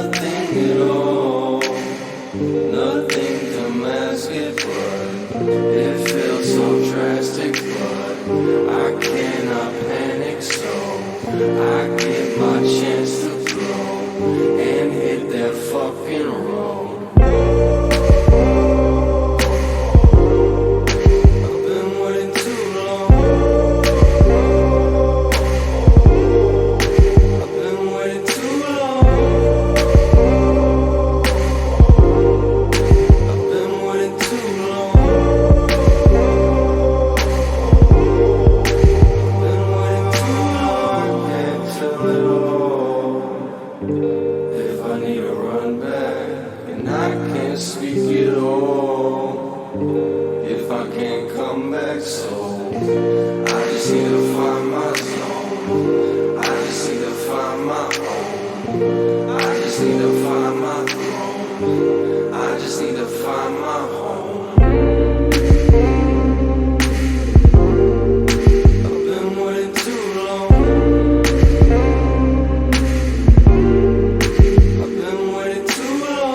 nothing at all. Nothing to mask it, but it feels so drastic. But I cannot panic, so I get my chance to blow and hit that fucking road. Speak it all if I can't come back, so I just need to find my zone. I just need to find my own. I just need to find my throne. I just need to find my home. I've been waiting too long. I've been waiting too long.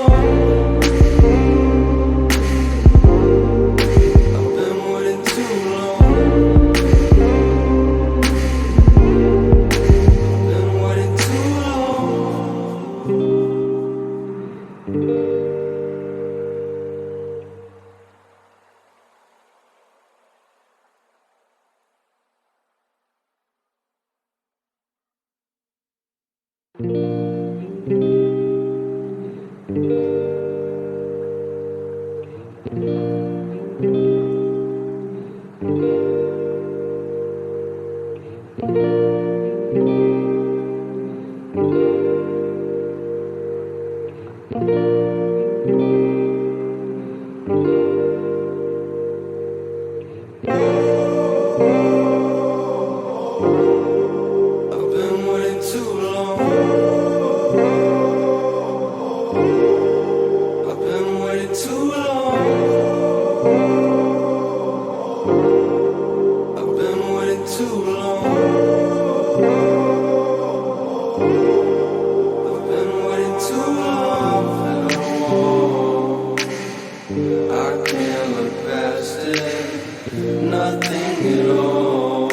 Nothing at all,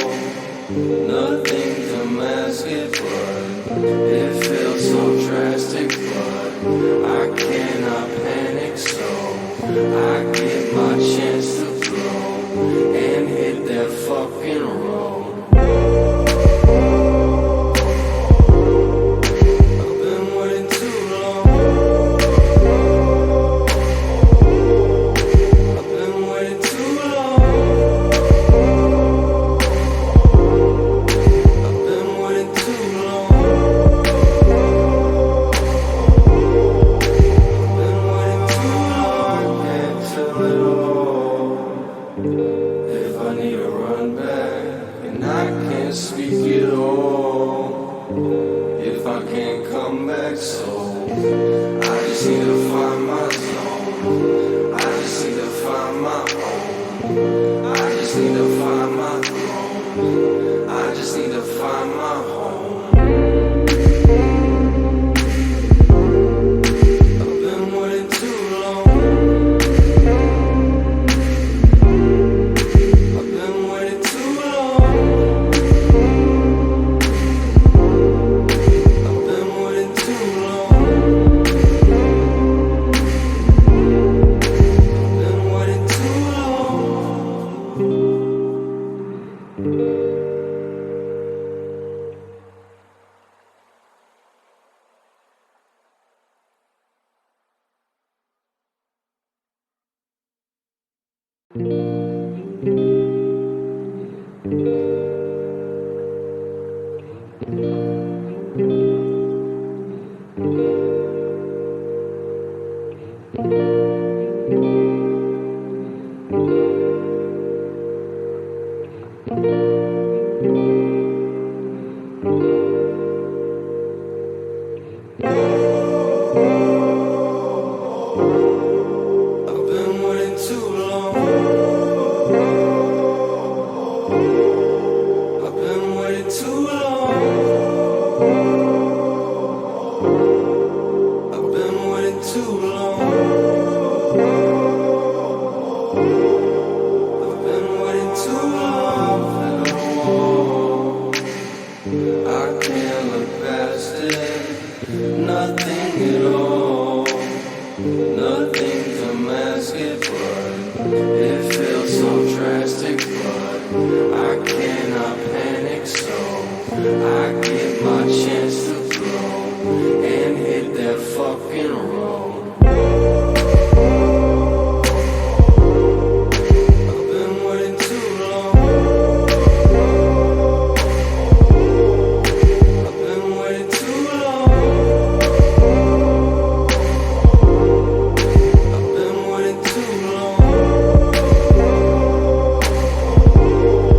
nothing to mask it, but it feels so drastic. But I cannot panic, so I get my chance to blow and hit that fucking road. Speak it all if I can't come back, so I just need to find my zone. I just need to find my own. I just need to find my throne. I just need to find my home. too long. I've been waiting too long for the wall. I can't look past it, nothing at all. Nothing to mask it, but it feels so drastic. But I cannot panic, so I get my chance to grow and hit that fucking road. I've been waiting too long. I've been waiting too long. I've been waiting too long.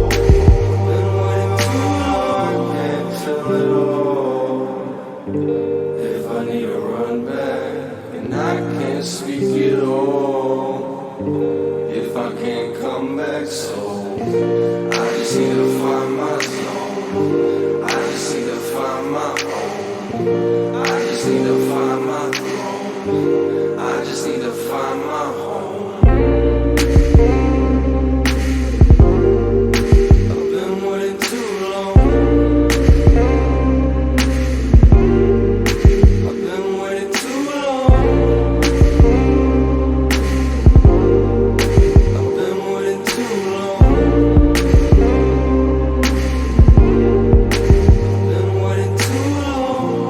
I've been waiting too long. Can't feel it all. If I need to run back and I can't speak at all, if I can't come back, so I just need to find my zone. I just need to find my own. I just need to find my throne. I just need to find my home. I've been waiting too long. I've been waiting too long. I've been waiting too long. I've been waiting too long.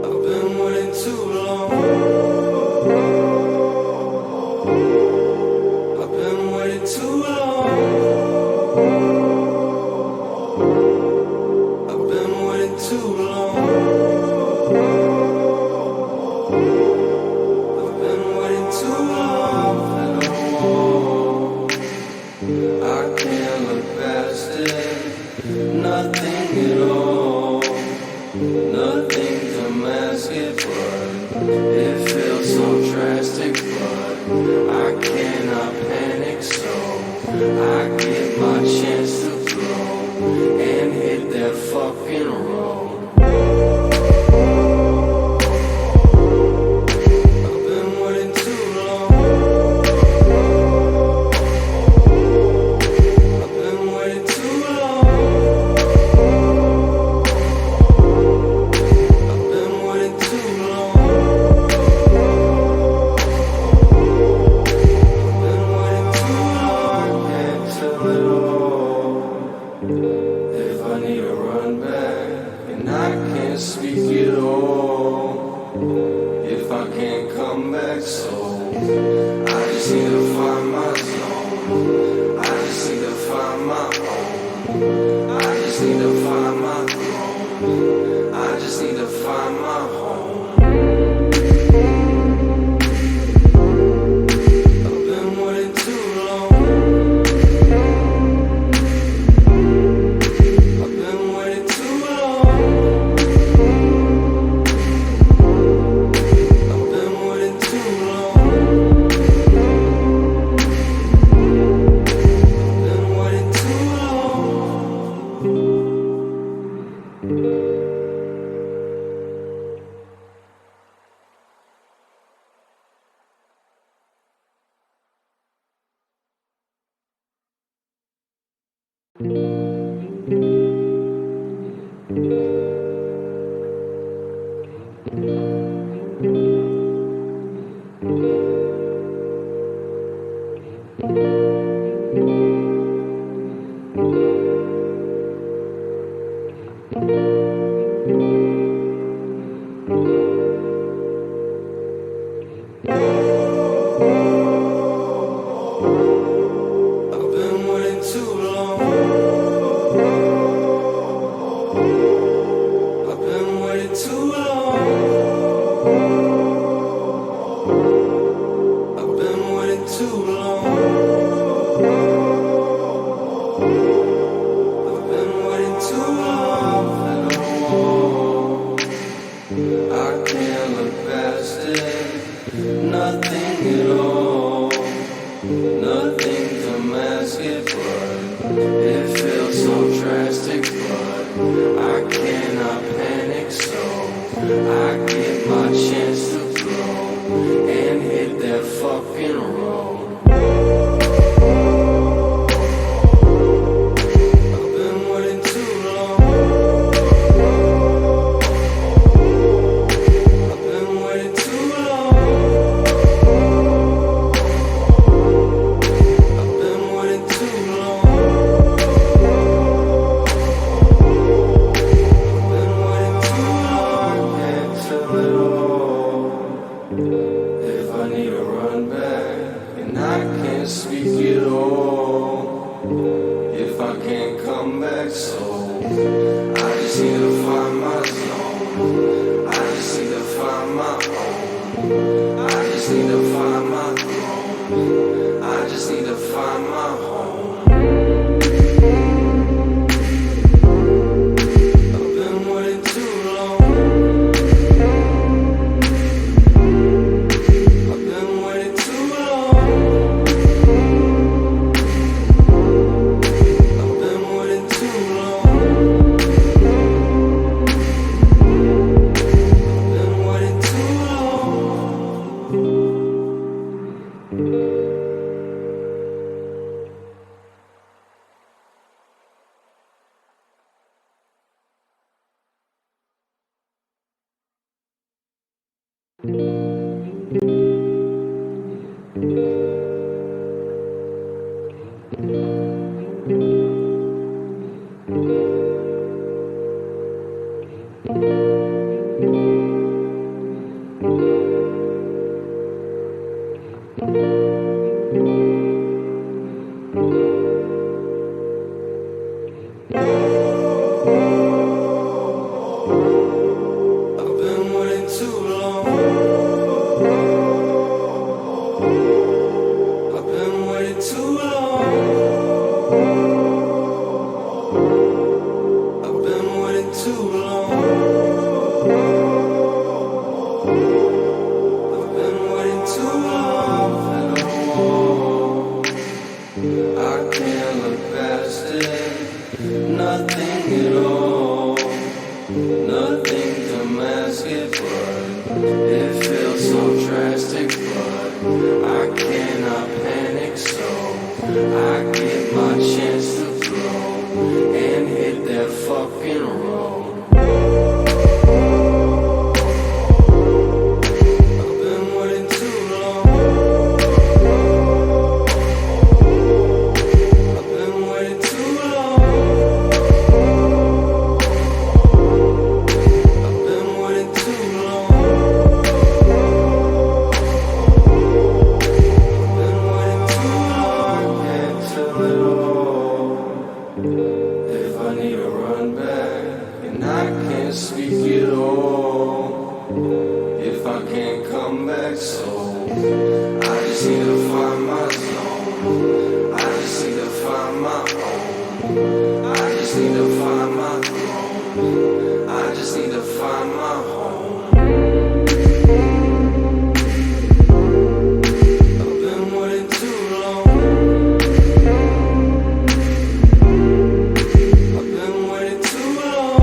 I've been waiting too long. I've been waiting too long. I've been waiting too long. I've been waiting too long for the wall. I can't look past it, nothing at all. Nothing to mask it, but it feels so drastic. But I cannot panic, so I get my chance to grow and hit that fucking road. I've been waiting too long. I've been waiting too long. I've been waiting too long. I've been waiting too long. Can't feel it all. If I need to run back and I can't speak at all, if I can't come back, so I just need to find my zone. I just need to find my own. I just need to find my throne. I just need to find my home. I've been waiting too long. I've been waiting too long. I've been waiting too long. I've been waiting too long. Nothing to mask it, but it feels so drastic. But I cannot panic, so I get my chance to grow and hit that fucking road. Speak it all if I can't come back, so I just need to find my zone. I just need to find my own. I just need to find my throne. I just need to find my home. I've been waiting too long. I've been waiting too long. Nothing at all, nothing to mask it, but it feels so drastic. But I cannot panic, so I get my chance to grow and hit that fucking road. Speak it all if I can't come back, so I just need to find my zone. I just need to find my own. I just need to find my throne. I just need to find my home. I've been waiting too long. I've been waiting too long.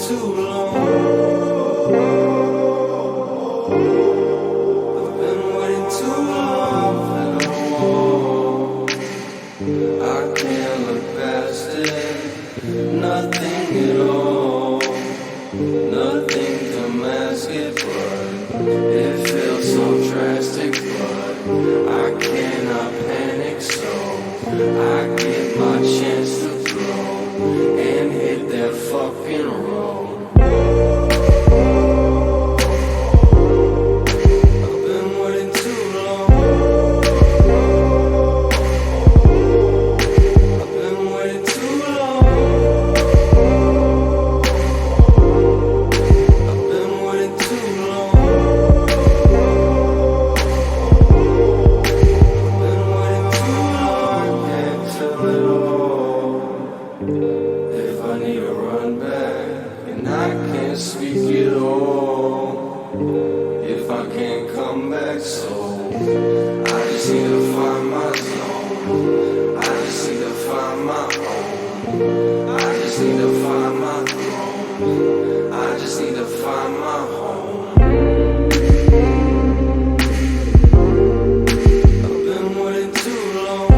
Too long. it all if I can't come back. So I just need to find my zone. I just need to find my own. I just need to find my throne. I just need to find my home. I've been waiting too long.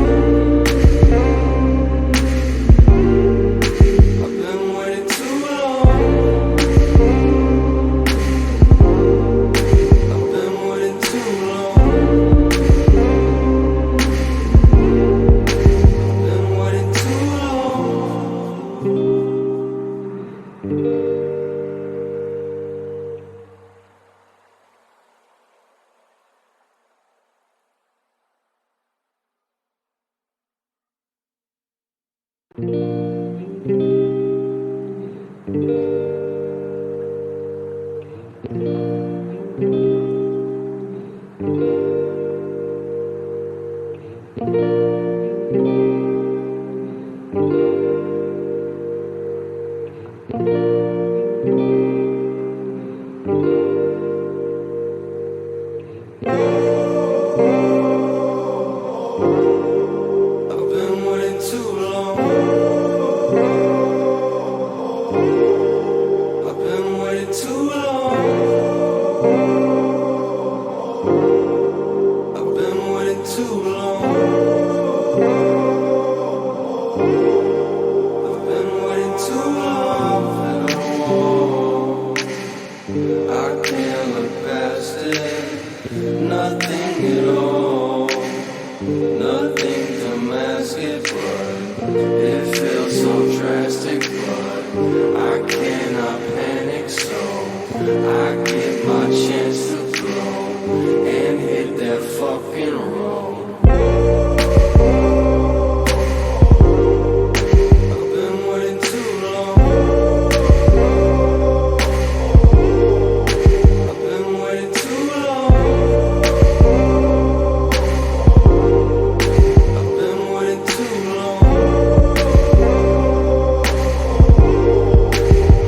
I've been waiting too long. I've been waiting too long. I've been waiting too long. I've been waiting too long. I've been waiting too long. I've been waiting too long. I've been waiting too long. I can't look past it. Nothing at all. Nothing to mask it, but it feels so drastic. But I cannot panic, so I get my chance to blow and hit that fucking road. I've been waiting too long. I've been waiting too long. I've been waiting too long.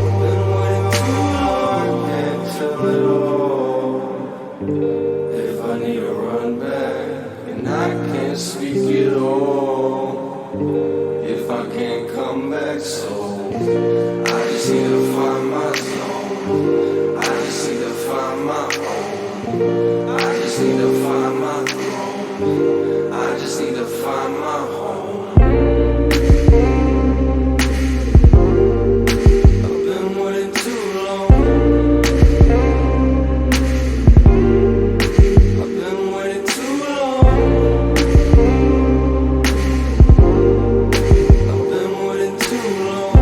I've been waiting too long. Can't feel it all. If I need to run back, and I can't speak at all. If I can't come back, so I just need to find my zone. I just need to find my own. I just need to find my throne. I just need to find my home. I've been waiting too long. I've been waiting too long. I've been waiting too long.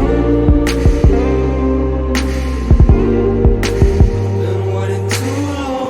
I've been waiting too long.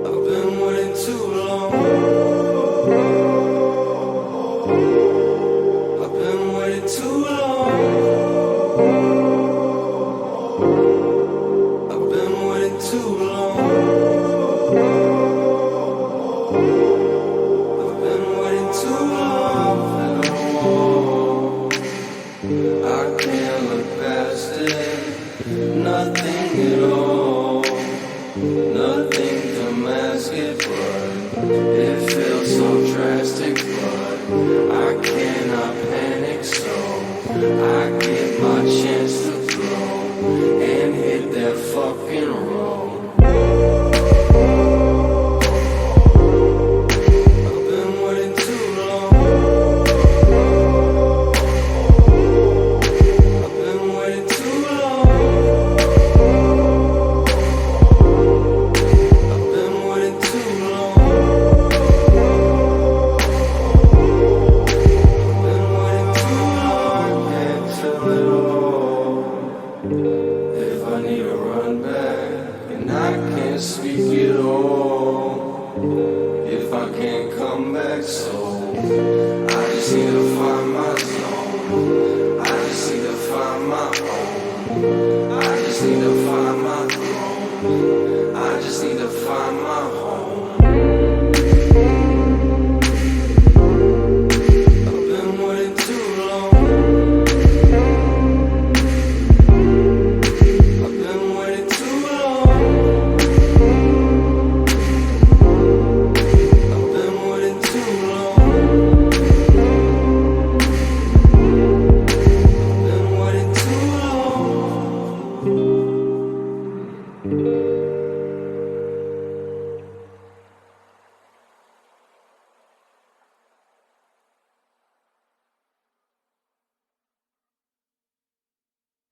I've been waiting too long.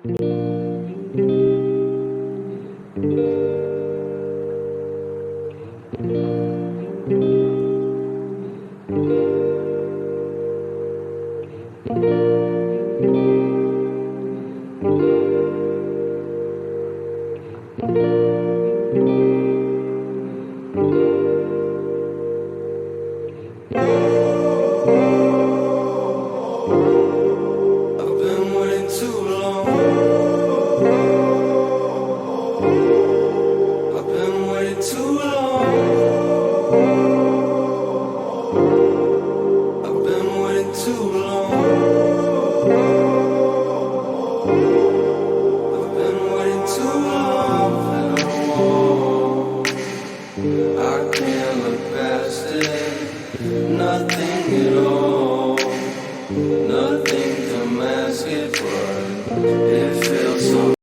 I've been waiting too long. I've been waiting too long. I've been waiting too long. I've been waiting too long for no more. I can't look past it. Nothing at all. Nothing to mask it, but it feels so.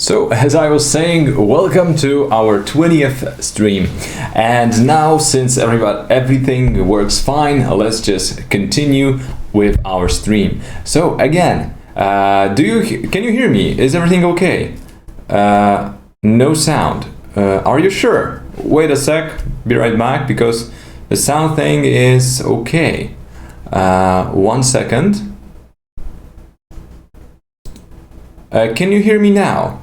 So, as I was saying, welcome to our 20th stream. And now, since everything works fine, let's just continue with our stream. So, again, can you hear me? Is everything okay? No sound. Are you sure? Wait a sec, be right back, because the sound thing is okay. 1 second. Can you hear me now?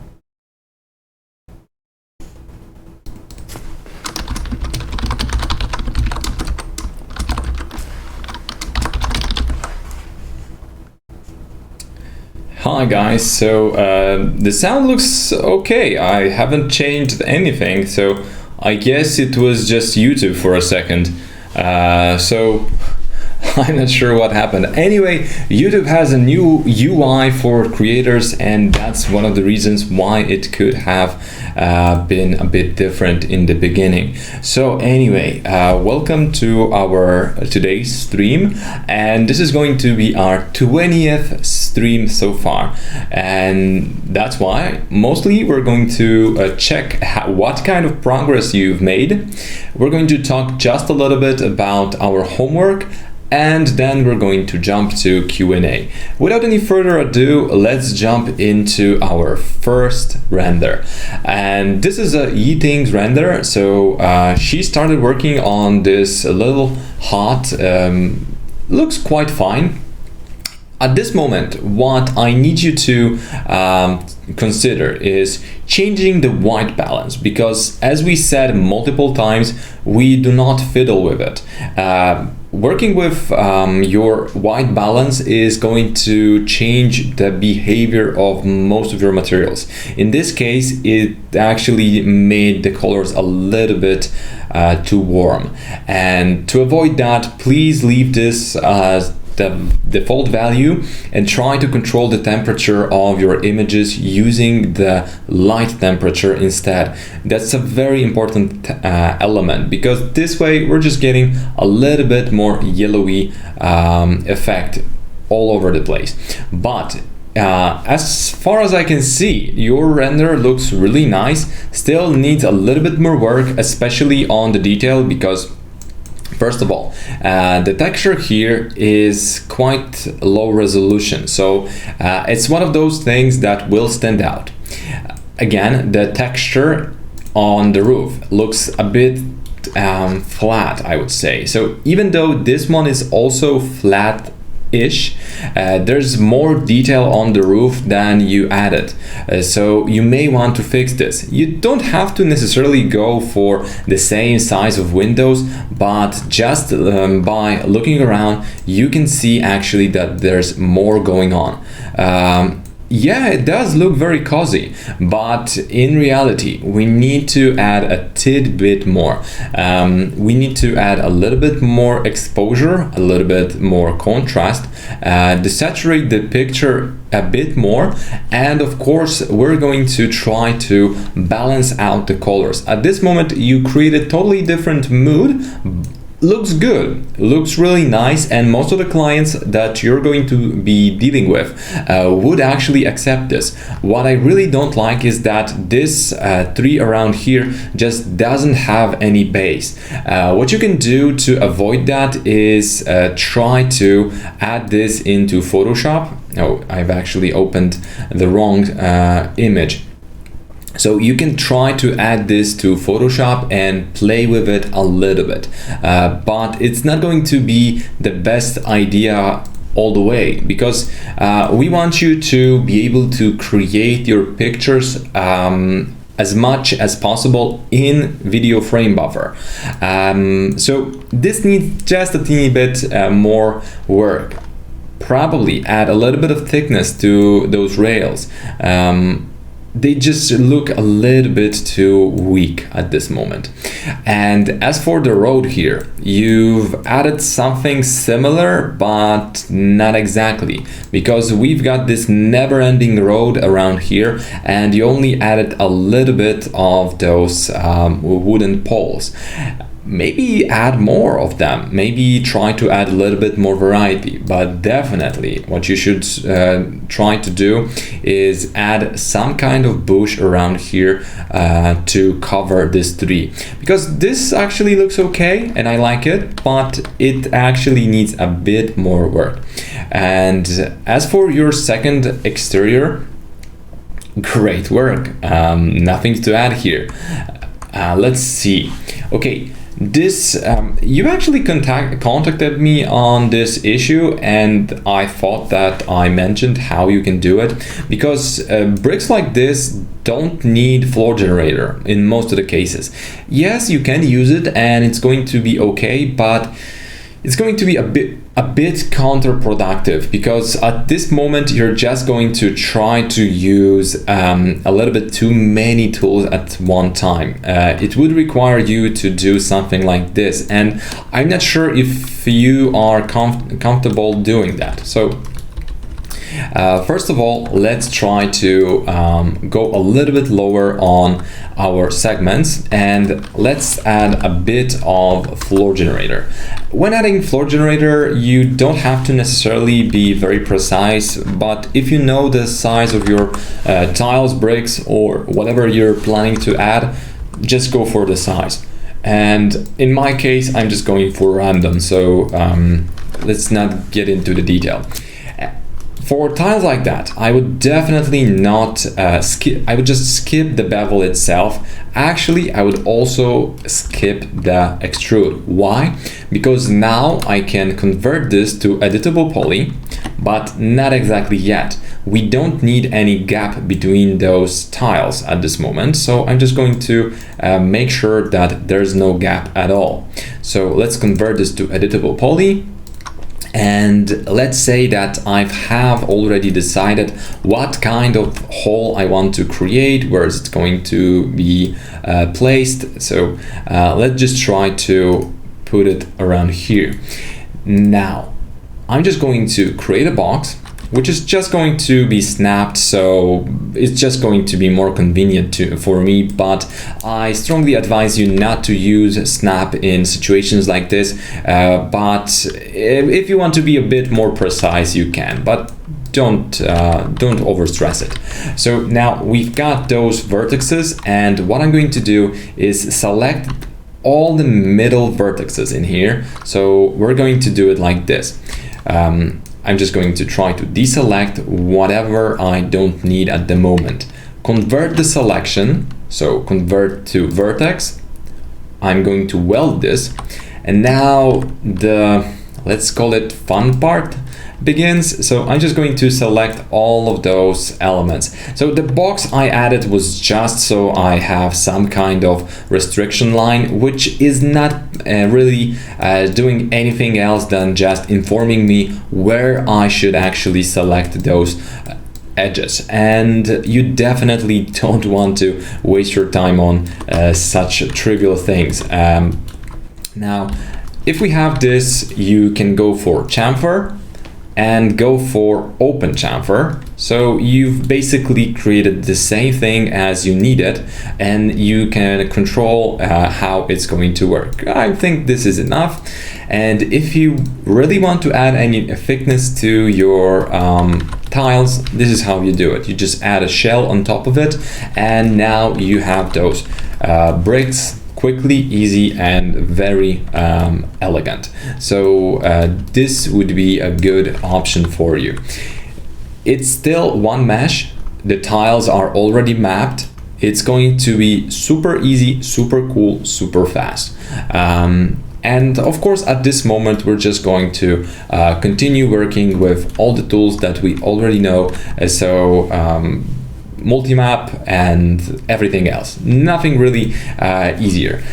Hi guys, so the sound looks okay. I haven't changed anything, so I guess it was just YouTube for a second. So I'm not sure what happened. Anyway, YouTube has a new UI for creators, and that's one of the reasons why it could have been a bit different in the beginning. So anyway, welcome to our today's stream, and this is going to be our 20th stream so far, and that's why mostly we're going to check what kind of progress you've made. We're going to talk just a little bit about our homework, and then we're going to jump to Q&A. Without any further ado, let's jump into our first render. And this is a Yithings render. So she started working on this little hot, looks quite fine. At this moment, what I need you to consider is changing the white balance, because as we said multiple times, we do not fiddle with it. Working with your white balance is going to change the behavior of most of your materials. In this case, it actually made the colors a little bit too warm. And to avoid that, please leave this as the default value and try to control the temperature of your images using the light temperature instead. That's a very important element, because this way we're just getting a little bit more yellowy effect all over the place. But as far as I can see, your render looks really nice. Still needs a little bit more work, especially on the detail, because first of all, the texture here is quite low resolution, so it's one of those things that will stand out. Again, the texture on the roof looks a bit flat, I would say. So even though this one is also flat-ish, there's more detail on the roof than you added, so you may want to fix this. You don't have to necessarily go for the same size of windows, but just by looking around you can see actually that there's more going on. Yeah, it does look very cozy, but in reality, we need to add a tidbit more. We need to add a little bit more exposure, a little bit more contrast, desaturate the picture a bit more, and of course, we're going to try to balance out the colors. At this moment, you create a totally different mood. Looks good, looks really nice, and most of the clients that you're going to be dealing with would actually accept this. What I really don't like is that this tree around here just doesn't have any base. What you can do to avoid that is try to add this into Photoshop. Oh, I've actually opened the wrong image. So you can try to add this to Photoshop and play with it a little bit, but it's not going to be the best idea all the way, because we want you to be able to create your pictures as much as possible in video frame buffer. So this needs just a teeny bit more work. Probably add a little bit of thickness to those rails. They just look a little bit too weak at this moment. And as for the road here, you've added something similar, but not exactly, because we've got this never-ending road around here, and you only added a little bit of those wooden poles. Maybe add more of them, maybe try to add a little bit more variety, but definitely what you should try to do is add some kind of bush around here to cover this tree, because this actually looks okay and I like it, but it actually needs a bit more work. And as for your second exterior, great work, nothing to add here. Let's see. Okay, this you actually contacted me on this issue, and I thought that I mentioned how you can do it, because bricks like this don't need floor generator in most of the cases. Yes, you can use it and it's going to be okay, but it's going to be a bit counterproductive, because at this moment you're just going to try to use a little bit too many tools at one time. It would require you to do something like this, and I'm not sure if you are comfortable doing that. So first of all, let's try to go a little bit lower on our segments, and let's add a bit of floor generator. When adding floor generator, you don't have to necessarily be very precise, but if you know the size of your tiles, bricks, or whatever you're planning to add, just go for the size. And in my case, I'm just going for random, so let's not get into the detail. For tiles like that, I would definitely not skip. I would just skip the bevel itself. Actually, I would also skip the extrude. Why? Because now I can convert this to editable poly, but not exactly yet. We don't need any gap between those tiles at this moment, so I'm just going to make sure that there's no gap at all. So let's convert this to editable poly. And let's say that I have already decided what kind of hole I want to create, where is it going to be placed. So let's just try to put it around here. Now, I'm just going to create a box, which is just going to be snapped, so it's just going to be more convenient for me, but I strongly advise you not to use snap in situations like this, but if you want to be a bit more precise, you can, but don't overstress it. So now we've got those vertices, and what I'm going to do is select all the middle vertices in here. So we're going to do it like this. I'm just going to try to deselect whatever I don't need at the moment. Convert the selection, so convert to vertex. I'm going to weld this, and now the, let's call it fun part, begins. So I'm just going to select all of those elements. So the box I added was just so I have some kind of restriction line, which is not really doing anything else than just informing me where I should actually select those edges, and you definitely don't want to waste your time on such trivial things. Now, if we have this, you can go for chamfer and go for open chamfer. So you've basically created the same thing as you needed, and you can control how it's going to work. I think this is enough. And if you really want to add any thickness to your tiles, this is how you do it. You just add a shell on top of it, and now you have those bricks, quickly, easy, and very elegant. So this would be a good option for you. It's still one mesh. The tiles are already mapped. It's going to be super easy, super cool, super fast. And of course, at this moment, we're just going to continue working with all the tools that we already know. So multi-map and everything else. Nothing really easier.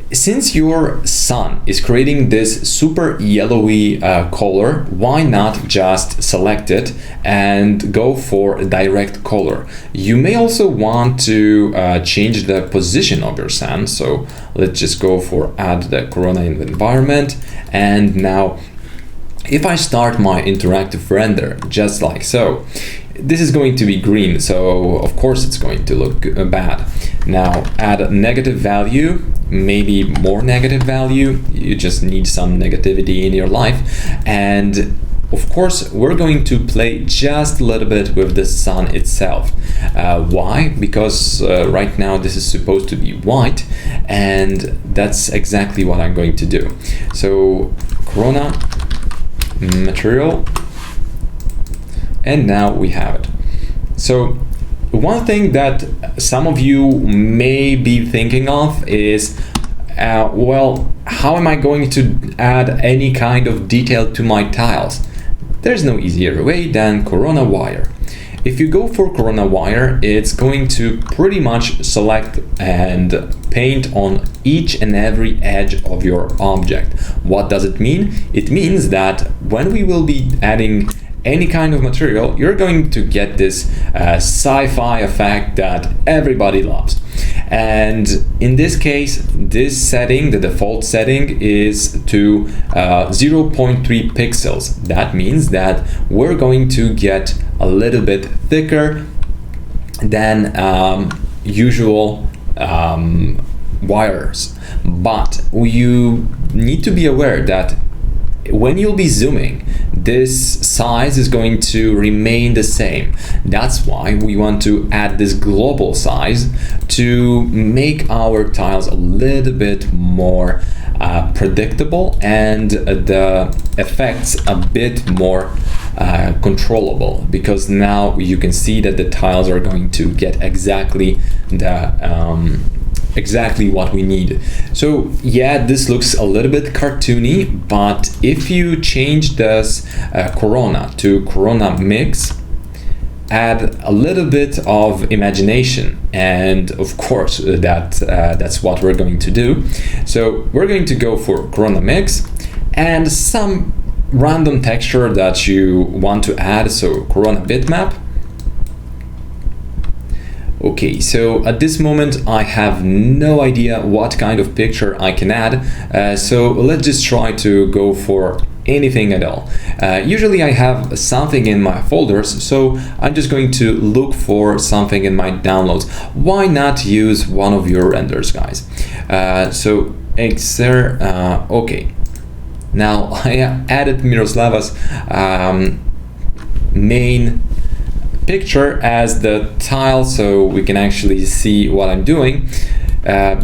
Since your sun is creating this super yellowy color, why not just select it and go for a direct color? You may also want to change the position of your sun. So let's just go for add the corona in the environment. And now if I start my interactive render just like so, this is going to be green, so of course it's going to look bad. Now add a negative value, maybe more negative value. You just need some negativity in your life. And of course, we're going to play just a little bit with the sun itself. Why? Because right now this is supposed to be white, and that's exactly what I'm going to do. So corona material, and now we have it. So one thing that some of you may be thinking of is, well, how am I going to add any kind of detail to my tiles? There's no easier way than Corona Wire. If you go for Corona Wire, it's going to pretty much select and paint on each and every edge of your object. What does it mean? It means that when we will be adding any kind of material, you're going to get this sci-fi effect that everybody loves. And in this case, this setting, the default setting, is to 0.3 pixels. That means that we're going to get a little bit thicker than usual wires. But you need to be aware that when you'll be zooming, this size is going to remain the same. That's why we want to add this global size to make our tiles a little bit more predictable and the effects a bit more controllable, because now you can see that the tiles are going to get exactly the exactly what we need. So yeah, this looks a little bit cartoony, but if you change this Corona to Corona Mix, add a little bit of imagination, and of course that's what we're going to do. So we're going to go for Corona Mix and some random texture that you want to add, so Corona Bitmap. Okay, so at this moment I have no idea what kind of picture I can add, so let's just try to go for anything at all. Usually I have something in my folders, so I'm just going to look for something in my downloads. Why not use one of your renders, guys? So Xer, okay. Now I added Miroslava's main picture as the tile, so we can actually see what I'm doing,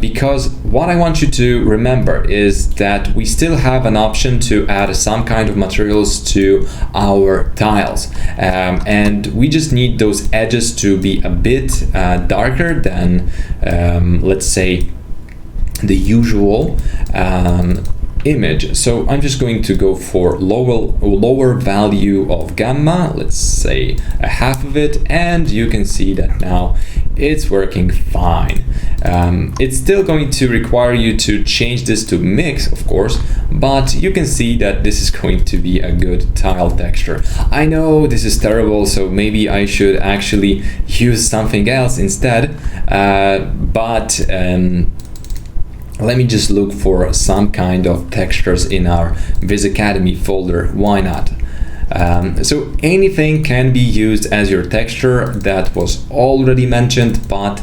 because what I want you to remember is that we still have an option to add some kind of materials to our tiles, and we just need those edges to be a bit darker than let's say the usual image. So I'm just going to go for lower value of gamma, let's say a half of it, and you can see that now it's working fine. It's still going to require you to change this to mix, of course, but you can see that this is going to be a good tile texture. I know this is terrible, so maybe I should actually use something else instead, but let me just look for some kind of textures in our VizAcademy folder. Why not? So anything can be used as your texture. That was already mentioned, but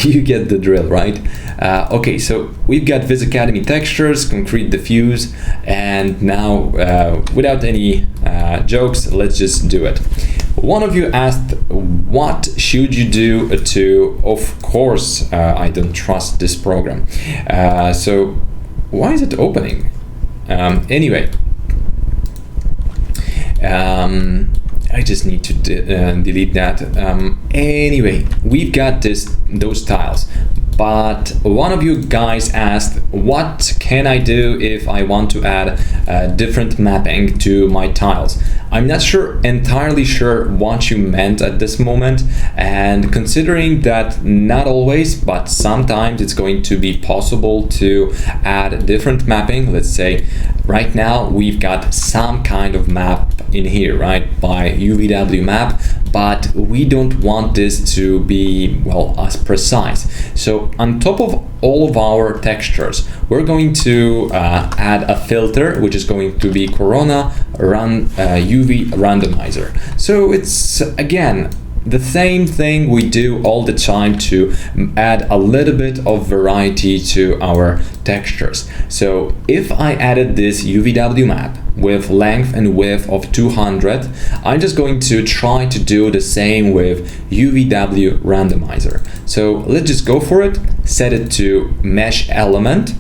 you get the drill, right? Okay, so we've got VizAcademy textures, concrete diffuse, and now without any jokes, let's just do it. One of you asked, what should you do to, of course, I don't trust this program. So why is it opening? Anyway, I just need to delete that. Anyway, we've got those tiles, but one of you guys asked, what can I do if I want to add different mapping to my tiles? I'm not entirely sure what you meant at this moment, and considering that not always, but sometimes it's going to be possible to add different mapping. Let's say right now we've got some kind of map in here, right, by UVW map, but we don't want this to be, well, as precise. So on top of all of our textures, we're going to add a filter, which is going to be Corona UV randomizer. So it's, again, the same thing we do all the time to add a little bit of variety to our textures. So if I added this UVW map with length and width of 200, I'm just going to try to do the same with UVW randomizer. So let's just go for it, set it to mesh element.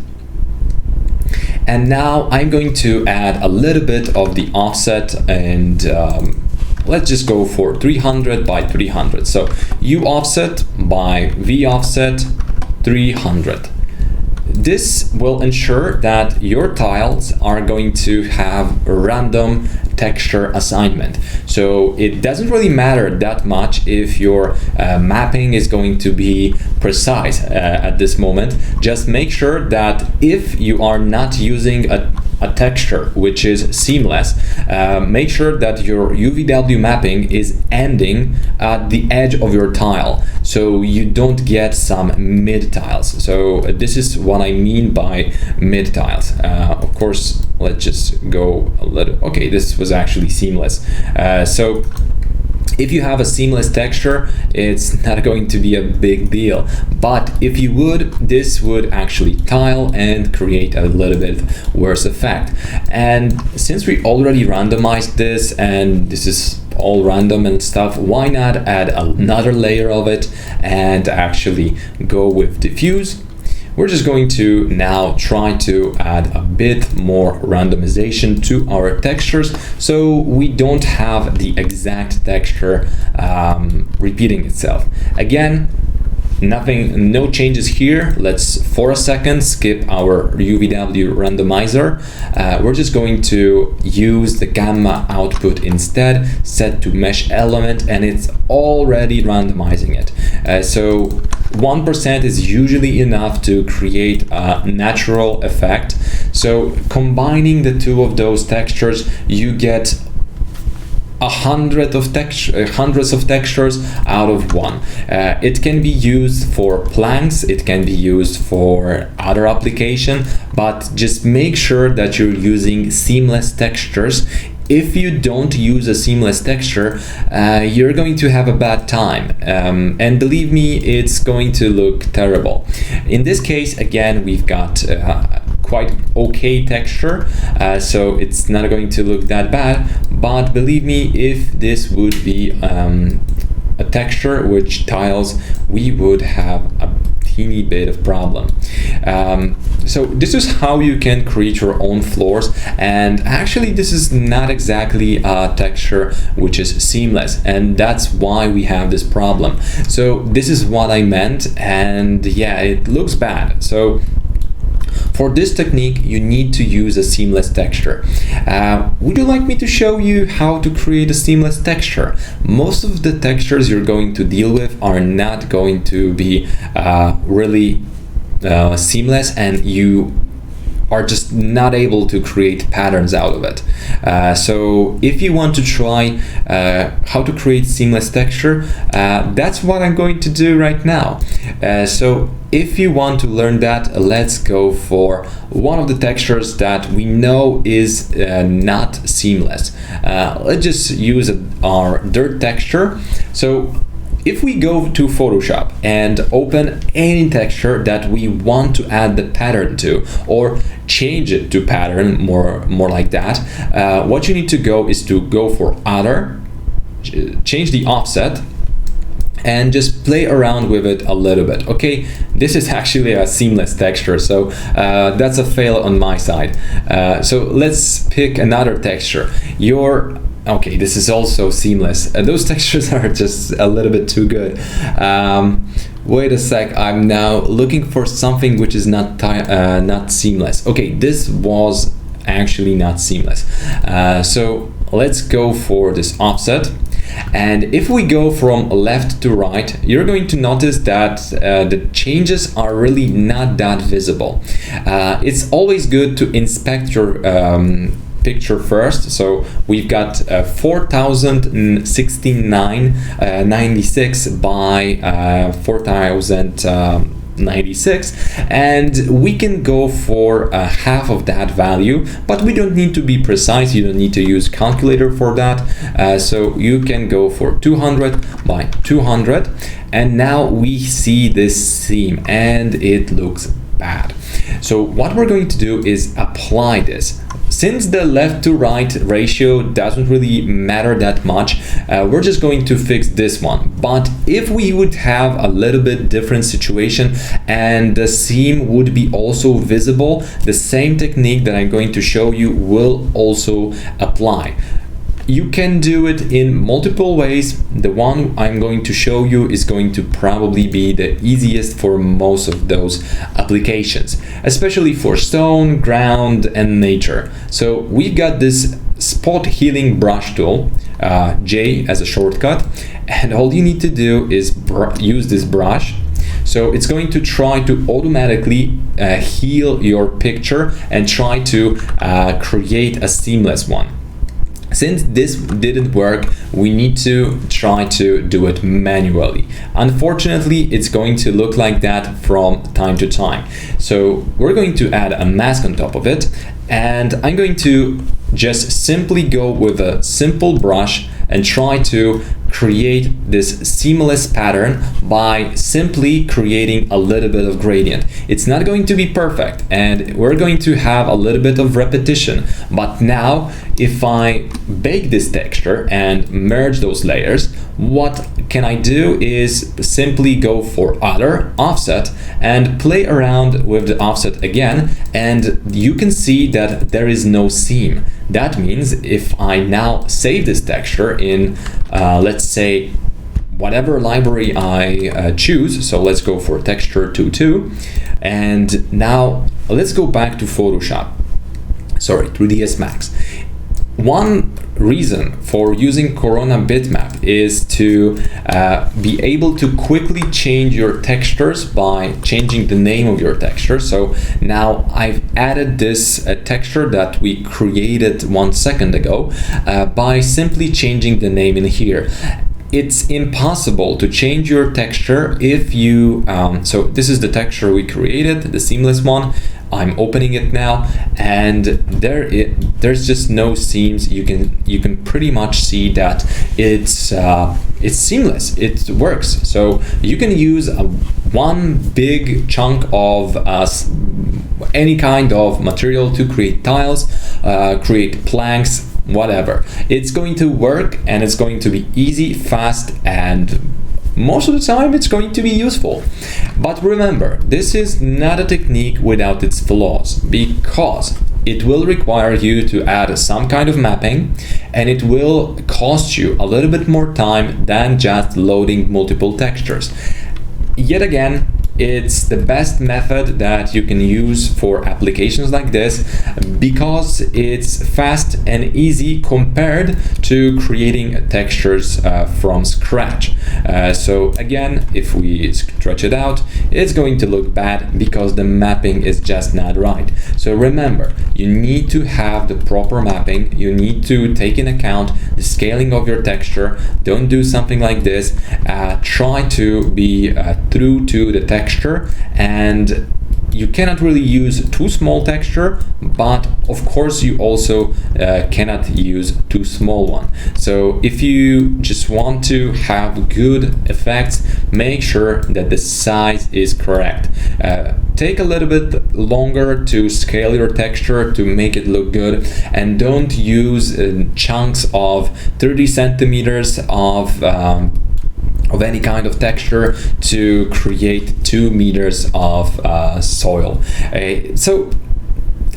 And now I'm going to add a little bit of the offset, and let's just go for 300 by 300. So U offset by V offset 300. This will ensure that your tiles are going to have a random texture assignment. So it doesn't really matter that much if your mapping is going to be precise at this moment. Just make sure that if you are not using a texture which is seamless, make sure that your UVW mapping is ending at the edge of your tile, so you don't get some mid tiles. So this is what I mean by mid tiles. Of course, let's just go a little. Okay, this was actually seamless. So if you have a seamless texture, it's not going to be a big deal. But if you would, this would actually tile and create a little bit worse effect. And since we already randomized this, and this is all random and stuff, why not add another layer of it and actually go with diffuse? We're just going to now try to add a bit more randomization to our textures, so we don't have the exact texture repeating itself. Again, no changes here. Let's for a second skip our UVW randomizer. We're just going to use the gamma output instead, set to mesh element, and it's already randomizing it. So 1% is usually enough to create a natural effect. So combining the two of those textures, you get hundreds of textures out of one. It can be used for planks, it can be used for other application, but just make sure that you're using seamless textures. If you don't use a seamless texture, you're going to have a bad time, and believe me, it's going to look terrible. In this case, again, we've got quite okay texture, so it's not going to look that bad. But believe me, if this would be a texture which tiles, we would have a teeny bit of problem. So this is how you can create your own floors, and actually this is not exactly a texture which is seamless, and that's why we have this problem. So this is what I meant, and yeah, it looks bad. So For this technique, you need to use a seamless texture. Would you like me to show you how to create a seamless texture? Most of the textures you're going to deal with are not going to be really seamless, and you are just not able to create patterns out of it. So if you want to try how to create seamless texture, that's what I'm going to do right now. So if you want to learn that, let's go for one of the textures that we know is not seamless. Let's just use our dirt texture. So if we go to Photoshop and open any texture that we want to add the pattern to, or change it to pattern, more like that, what you need to go is to go for Other, change the offset, and just play around with it a little bit. Okay, this is actually a seamless texture, so that's a fail on my side. So let's pick another texture. Okay, this is also seamless. Those textures are just a little bit too good. Wait a sec, I'm now looking for something which is not seamless. Okay, this was actually not seamless. So let's go for this offset. And if we go from left to right, you're going to notice that the changes are really not that visible. It's always good to inspect your picture first. So we've got 4069.96 by 4096, and we can go for half of that value, but we don't need to be precise. You don't need to use calculator for that. So you can go for 200 by 200, and now we see this seam and it looks bad. So what we're going to do is apply this. Since the left to right ratio doesn't really matter that much, we're just going to fix this one. But if we would have a little bit different situation and the seam would be also visible, the same technique that I'm going to show you will also apply. You can do it in multiple ways. The one I'm going to show you is going to probably be the easiest for most of those applications, especially for stone, ground, and nature. So we've got this spot healing brush tool, J as a shortcut, and all you need to do is use this brush. So it's going to try to automatically heal your picture and try to create a seamless one. Since this didn't work, we need to try to do it manually. Unfortunately, it's going to look like that from time to time. So we're going to add a mask on top of it, and I'm going to just simply go with a simple brush and try to create this seamless pattern by simply creating a little bit of gradient. It's not going to be perfect, and we're going to have a little bit of repetition. But now, if I bake this texture and merge those layers, what can I do is simply go for Other, Offset, and play around with the offset again, and you can see that there is no seam. That means if I now save this texture in, let's say, whatever library I choose, so let's go for texture 2.2, and now let's go back to Photoshop, sorry, 3ds Max. One reason for using Corona bitmap is to be able to quickly change your textures by changing the name of your texture. So now I've added this texture that we created 1 second ago by simply changing the name in here. It's impossible to change your texture if you so this is the texture we created, the seamless one. I'm opening it now, and there's just no seams. You can pretty much see that it's seamless. It works. So you can use one big chunk of any kind of material to create tiles, create planks, whatever. It's going to work, and it's going to be easy, fast, and most of the time it's going to be useful. But remember, this is not a technique without its flaws, because it will require you to add some kind of mapping, and it will cost you a little bit more time than just loading multiple textures. Yet again, it's the best method that you can use for applications like this because it's fast and easy compared to creating textures from scratch. So again, if we stretch it out, it's going to look bad because the mapping is just not right. So remember, you need to have the proper mapping. You need to take in account the scaling of your texture. Don't do something like this. Try to be true to the texture, and you cannot really use too small texture, but of course you also cannot use too small one. So if you just want to have good effects, make sure that the size is correct. Take a little bit longer to scale your texture to make it look good, and don't use chunks of 30 centimeters of any kind of texture to create 2 meters of soil. So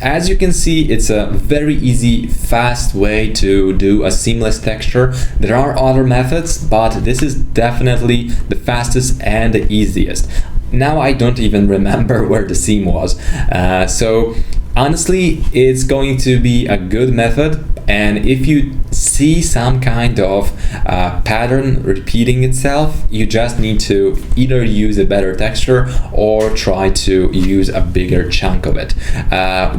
as you can see, it's a very easy, fast way to do a seamless texture. There are other methods, but this is definitely the fastest and the easiest. Now I don't even remember where the seam was. So honestly, it's going to be a good method. And if you see some kind of pattern repeating itself, you just need to either use a better texture or try to use a bigger chunk of it.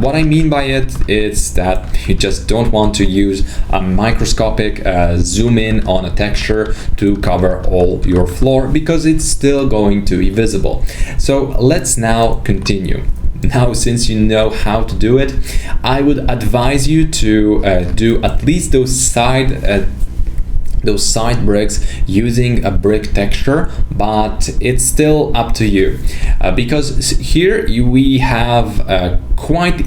What I mean by it is that you just don't want to use a microscopic zoom in on a texture to cover all your floor, because it's still going to be visible. So let's now continue. Now, since you know how to do it, I would advise you to do at least those side bricks using a brick texture, but it's still up to you, because here we have quite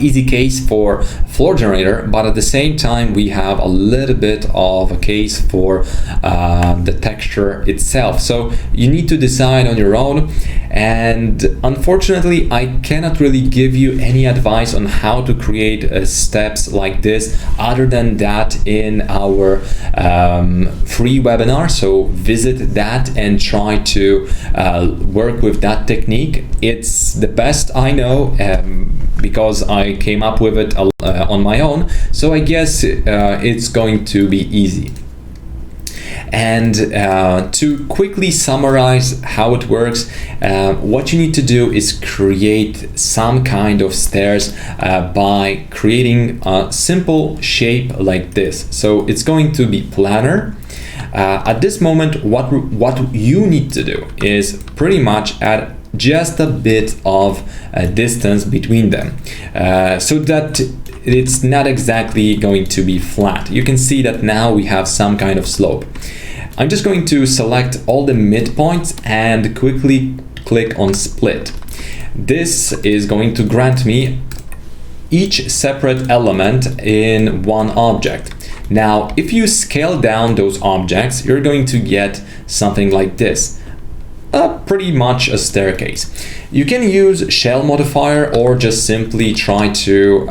easy case for floor generator, but at the same time we have a little bit of a case for the texture itself. So you need to decide on your own, and unfortunately I cannot really give you any advice on how to create steps like this other than that in our free webinar. So visit that and try to work with that technique. It's the best I know, because I came up with it on my own, so I guess it's going to be easy. And to quickly summarize how it works, what you need to do is create some kind of stairs by creating a simple shape like this. So it's going to be planar. At this moment, what you need to do is pretty much add just a bit of distance between them, so that it's not exactly going to be flat. You can see that now we have some kind of slope. I'm just going to select all the midpoints and quickly click on split. This is going to grant me each separate element in one object. Now, if you scale down those objects, you're going to get something like this. Pretty much a staircase. You can use shell modifier or just simply try to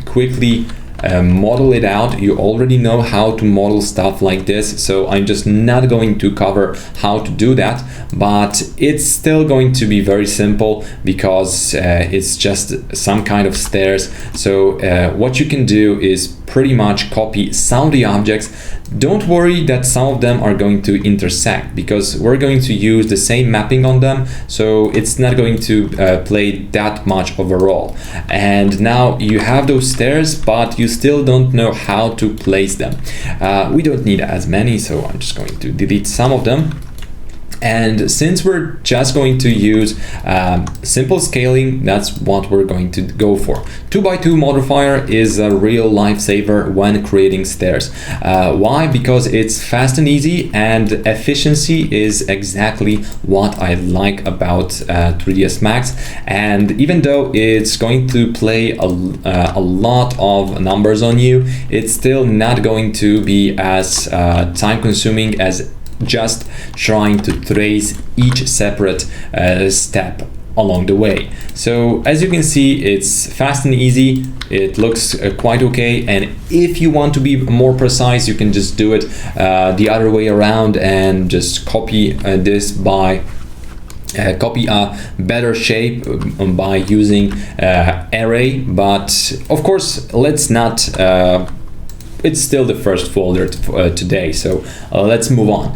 quickly model it out. You already know how to model stuff like this, so I'm just not going to cover how to do that, but it's still going to be very simple because it's just some kind of stairs. So what you can do is pretty much copy some of the objects. Don't worry that some of them are going to intersect, because we're going to use the same mapping on them, so it's not going to play that much of a role. And now you have those stairs, but you still don't know how to place them. We don't need as many, so I'm just going to delete some of them. And since we're just going to use simple scaling, that's what we're going to go for. 2x2 modifier is a real lifesaver when creating stairs. Why? Because it's fast and easy, and efficiency is exactly what I like about 3ds Max. And even though it's going to play a lot of numbers on you, it's still not going to be as time consuming as just trying to trace each separate step along the way. So as you can see, it's fast and easy. It looks quite okay, and if you want to be more precise, you can just do it the other way around and just copy this by copy a better shape by using array, but of course let's not it's still the first folder today, so let's move on.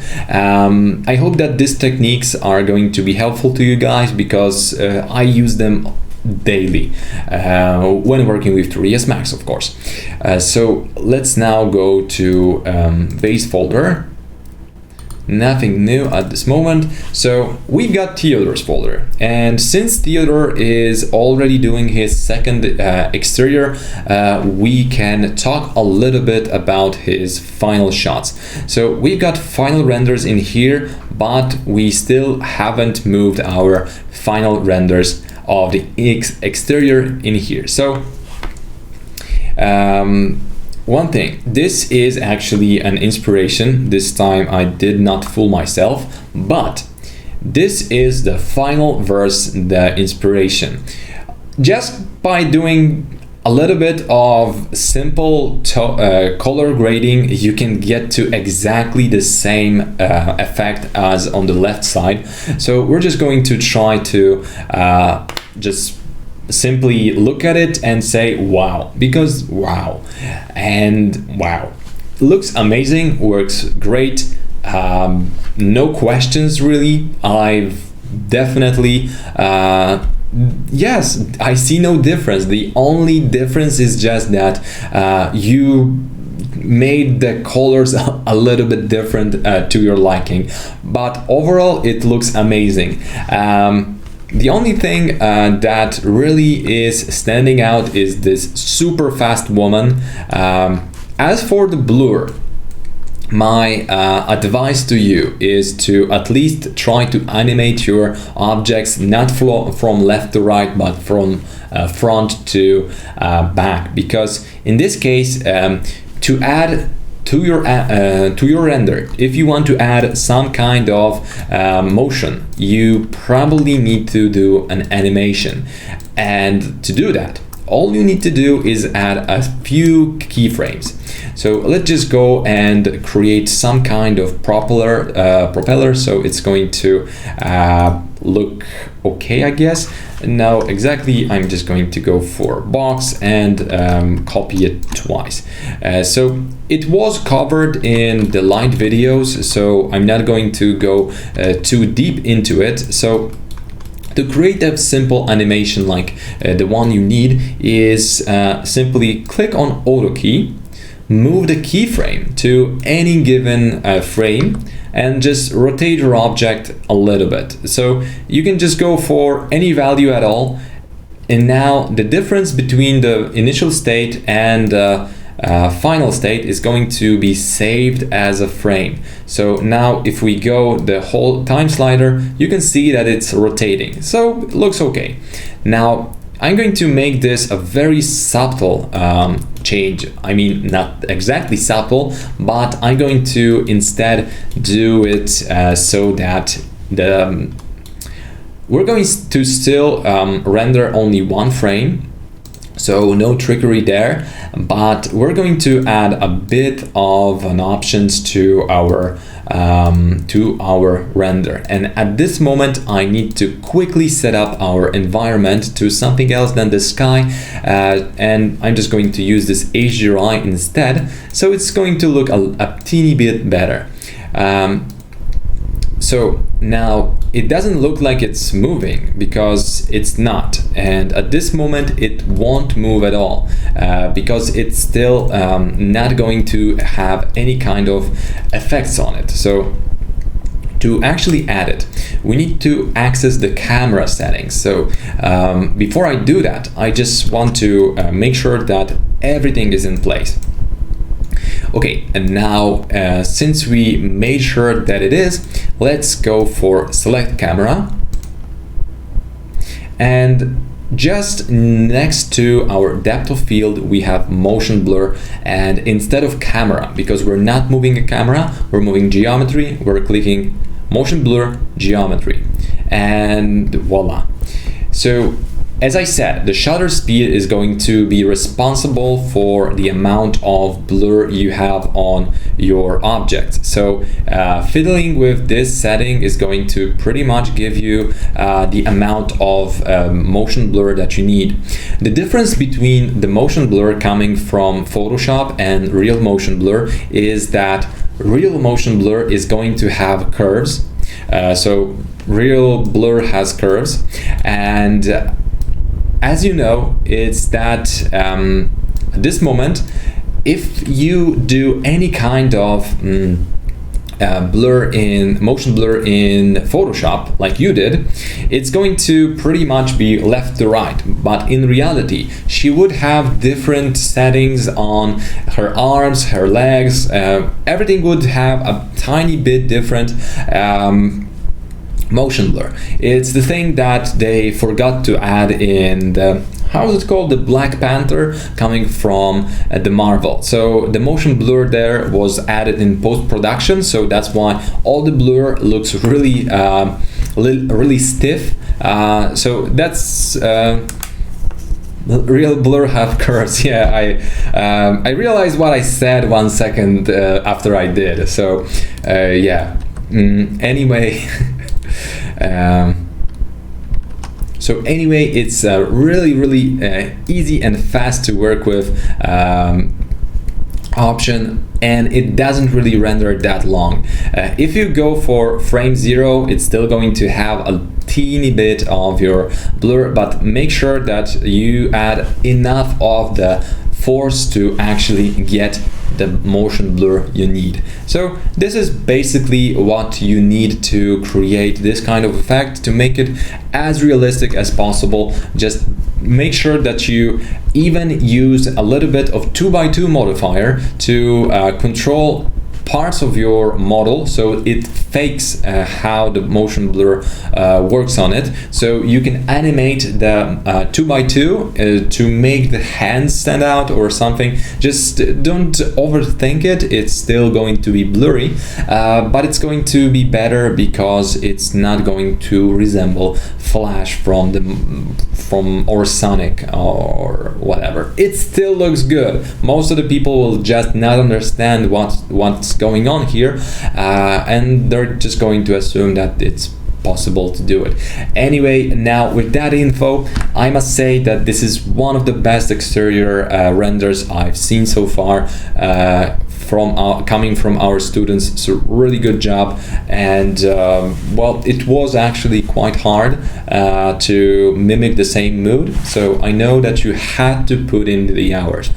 I hope that these techniques are going to be helpful to you guys, because I use them daily when working with 3ds Max, of course. So let's now go to base folder. Nothing new at this moment. So we've got Theodore's folder, and since Theodore is already doing his second exterior, we can talk a little bit about his final shots. So we've got final renders in here, but we still haven't moved our final renders of the exterior in here. So one thing, this is actually an inspiration. This time I did not fool myself, but this is the final verse, the inspiration. Just by doing a little bit of simple color grading, you can get to exactly the same effect as on the left side. So we're just going to try to just simply look at it and say wow, because wow, and wow, looks amazing, works great, no questions really. I've definitely yes, I see no difference. The only difference is just that you made the colors a little bit different to your liking, but overall it looks amazing. The only thing that really is standing out is this super fast woman. As for the blur, my advice to you is to at least try to animate your objects not from left to right, but from front to back, because in this case, to add to your render, if you want to add some kind of motion, you probably need to do an animation. And to do that, all you need to do is add a few keyframes. So let's just go and create some kind of propeller, so it's going to look okay, I guess. Now exactly, I'm just going to go for box and copy it twice. So it was covered in the light videos, so I'm not going to go too deep into it. So to create a simple animation like the one you need is simply click on Auto key, move the keyframe to any given frame, and just rotate your object a little bit. So you can just go for any value at all. And now the difference between the initial state and final state is going to be saved as a frame. So now if we go the whole time slider, you can see that it's rotating. So it looks okay. Now I'm going to make this a very subtle change. I mean, not exactly subtle, but I'm going to instead do it so that we're going to still render only one frame. So no trickery there, but we're going to add a bit of an options to our render. And at this moment, I need to quickly set up our environment to something else than the sky, and I'm just going to use this HDRI instead. So it's going to look a teeny bit better. So now it doesn't look like it's moving because it's not, and at this moment it won't move at all because it's still not going to have any kind of effects on it. So to actually add it, we need to access the camera settings. So before I do that, I just want to make sure that everything is in place. Okay, and now since we made sure that it is, let's go for select camera, and just next to our depth of field we have motion blur, and instead of camera, because we're not moving a camera, we're moving geometry, we're clicking motion blur geometry, and voila. So As I said, the shutter speed is going to be responsible for the amount of blur you have on your object. So fiddling with this setting is going to pretty much give you the amount of motion blur that you need. The difference between the motion blur coming from Photoshop and real motion blur is that real motion blur is going to have curves. So real blur has curves, and as you know, it's that at this moment, if you do any kind of motion blur in Photoshop, like you did, it's going to pretty much be left to right. But in reality, she would have different settings on her arms, her legs. Everything would have a tiny bit different motion blur. It's the thing that they forgot to add in the, how is it called, the Black Panther, coming from the Marvel. So the motion blur there was added in post-production, so that's why all the blur looks really really stiff. So that's real blur have curves. Yeah, I realized what I said 1 second after I did. So yeah. Anyway. So anyway, it's really easy and fast to work with option, and it doesn't really render that long. If you go for frame 0, it's still going to have a teeny bit of your blur, but make sure that you add enough of the force to actually get the motion blur you need. So this is basically what you need to create this kind of effect, to make it as realistic as possible. Just make sure that you even use a little bit of 2x2 modifier to control parts of your model, so it fakes how the motion blur works on it. So you can animate the 2x2 to make the hands stand out or something. Just don't overthink it. It's still going to be blurry, but it's going to be better because it's not going to resemble Flash from or Sonic or whatever. It still looks good. Most of the people will just not understand what's going on here, and they're just going to assume that it's possible to do it. Anyway, now with that info, I must say that this is one of the best exterior renders I've seen so far, coming from our students. So really good job, and well, it was actually quite hard to mimic the same mood, so I know that you had to put in the hours.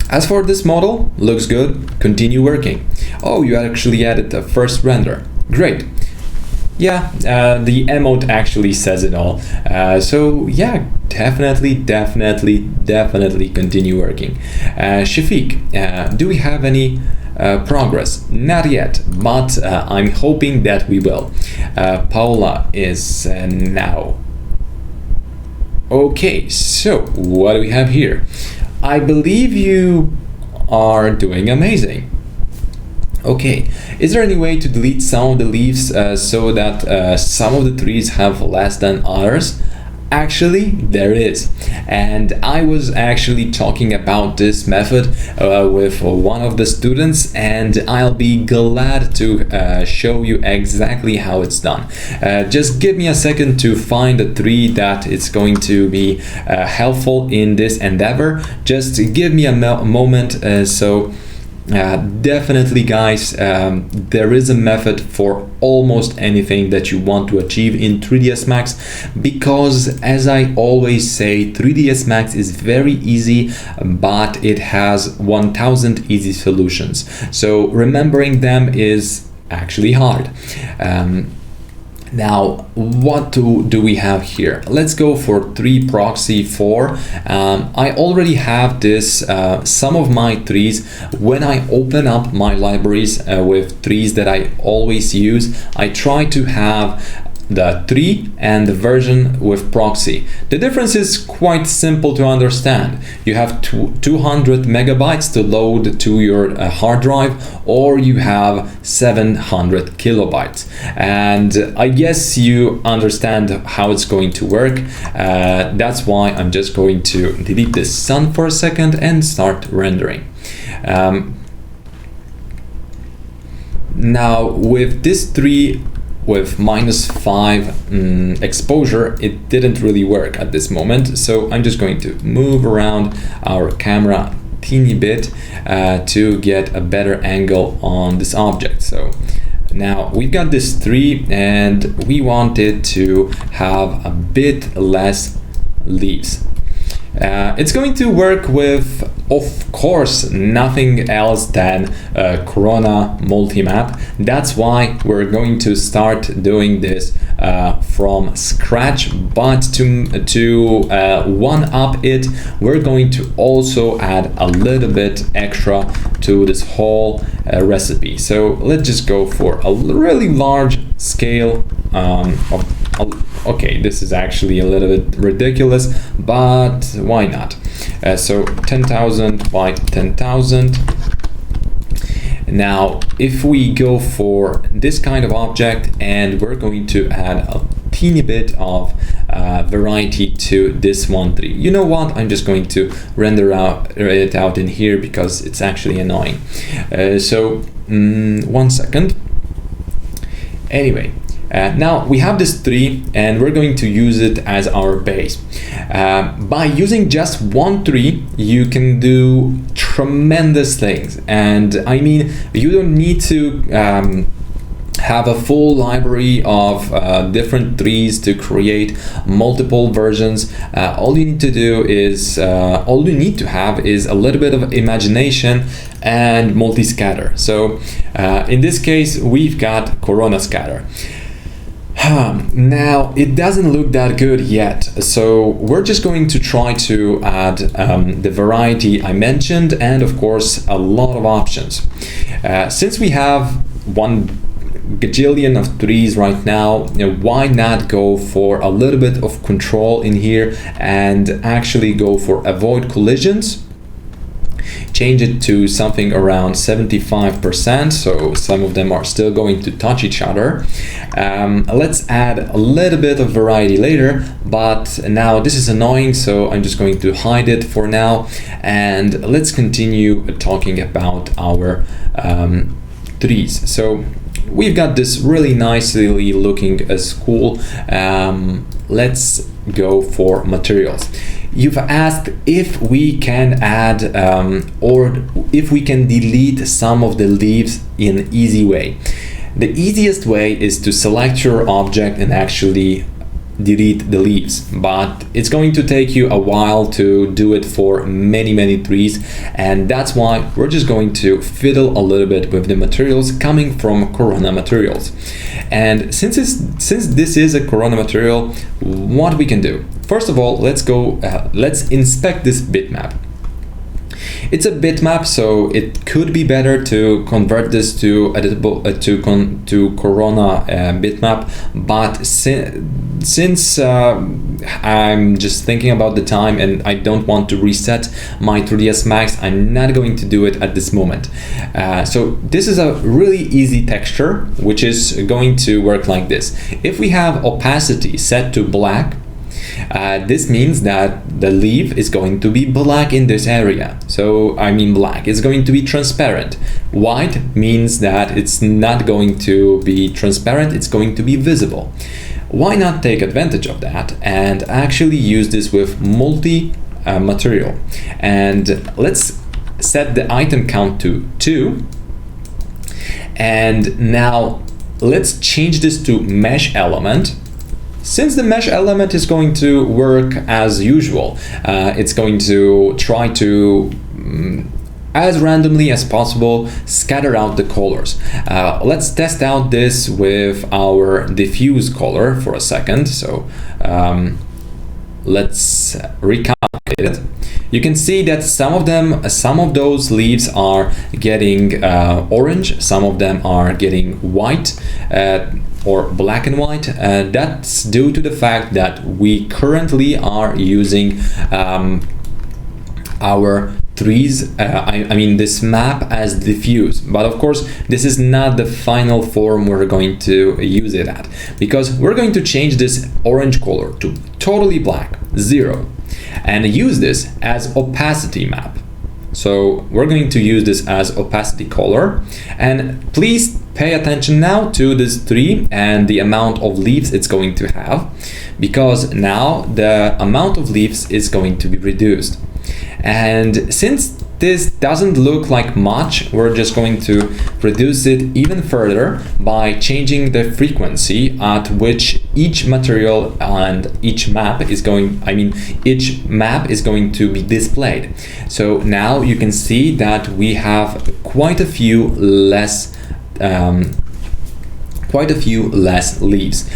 As for this model, looks good, continue working. Oh, you actually added the first render. Great. Yeah, the emote actually says it all. So yeah, definitely continue working. Shafiq, do we have any progress? Not yet, but I'm hoping that we will. Paula is now. Okay, so what do we have here? I believe you are doing amazing. Okay, is there any way to delete some of the leaves so that some of the trees have less than others? Actually, there is, and I was actually talking about this method with one of the students, and I'll be glad to show you exactly how it's done. Just give me a second to find a tree that is going to be helpful in this endeavor. Just give me a moment. Definitely, guys, there is a method for almost anything that you want to achieve in 3ds Max, because as I always say, 3ds Max is very easy, but it has 1000 easy solutions, so remembering them is actually hard. Now, what do we have here? Let's go for 3 proxy 4. I already have this, some of my trees. When I open up my libraries with trees that I always use, I try to have the tree and the version with proxy. The difference is quite simple to understand. You have 200 megabytes to load to your hard drive, or you have 700 kilobytes. And I guess you understand how it's going to work. That's why I'm just going to delete this sun for a second and start rendering. Now with this tree with -5 exposure, it didn't really work at this moment, so I'm just going to move around our camera teeny bit to get a better angle on this object. So now we've got this tree and we want it to have a bit less leaves. It's going to work with, of course, nothing else than Corona multi-map. That's why we're going to start doing this from scratch, but to one-up it, we're going to also add a little bit extra to this whole recipe. So let's just go for a really large scale okay, this is actually a little bit ridiculous, but why not? So 10,000 by 10,000. Now, if we go for this kind of object and we're going to add a teeny bit of variety to this one tree. You know what? I'm just going to render it out in here because it's actually annoying. So 1 second. Anyway. Now we have this tree and we're going to use it as our base. By using just one tree, you can do tremendous things. And I mean, you don't need to have a full library of different trees to create multiple versions. All you need to do is, all you need to have is a little bit of imagination and multi-scatter. So in this case, we've got Corona scatter. Now it doesn't look that good yet, so we're just going to try to add the variety I mentioned and of course a lot of options. Since we have 1 gajillion of trees right now, why not go for a little bit of control in here and actually go for avoid collisions? Change it to something around 75%, so some of them are still going to touch each other. Let's add a little bit of variety later, but now this is annoying, so I'm just going to hide it for now, and let's continue talking about our trees. So we've got this really nicely looking school. Let's go for materials. You've asked if we can add or if we can delete some of the leaves in an easy way. The easiest way is to select your object and actually delete the leaves, but it's going to take you a while to do it for many trees, and that's why we're just going to fiddle a little bit with the materials coming from Corona materials. And since this is a Corona material, what we can do, first of all, let's inspect this bitmap. It's a bitmap, so it could be better to convert this to editable to Corona bitmap, but since I'm just thinking about the time and I don't want to reset my 3ds Max, I'm not going to do it at this moment. So this is a really easy texture which is going to work like this. If we have opacity set to black, this means that the leaf is going to be black in this area. So I mean black, it's going to be transparent. White means that it's not going to be transparent, it's going to be visible. Why not take advantage of that and actually use this with multi-material? And let's set the item count to 2. And now let's change this to mesh element. Since the mesh element is going to work as usual, it's going to try to, as randomly as possible, scatter out the colors. Let's test out this with our diffuse color for a second. So let's recalculate it. You can see that some of those leaves are getting orange, some of them are getting white. or black and white, that's due to the fact that we currently are using our trees, I mean this map as diffuse, but of course this is not the final form we're going to use it at, because we're going to change this orange color to totally black, 0, and use this as opacity map. So we're going to use this as opacity color, and please pay attention now to this tree and the amount of leaves it's going to have, because now the amount of leaves is going to be reduced. And since this doesn't look like much, we're just going to reduce it even further by changing the frequency at which each material and each map is going, each map is going to be displayed. So now you can see that we have quite a few less leaves.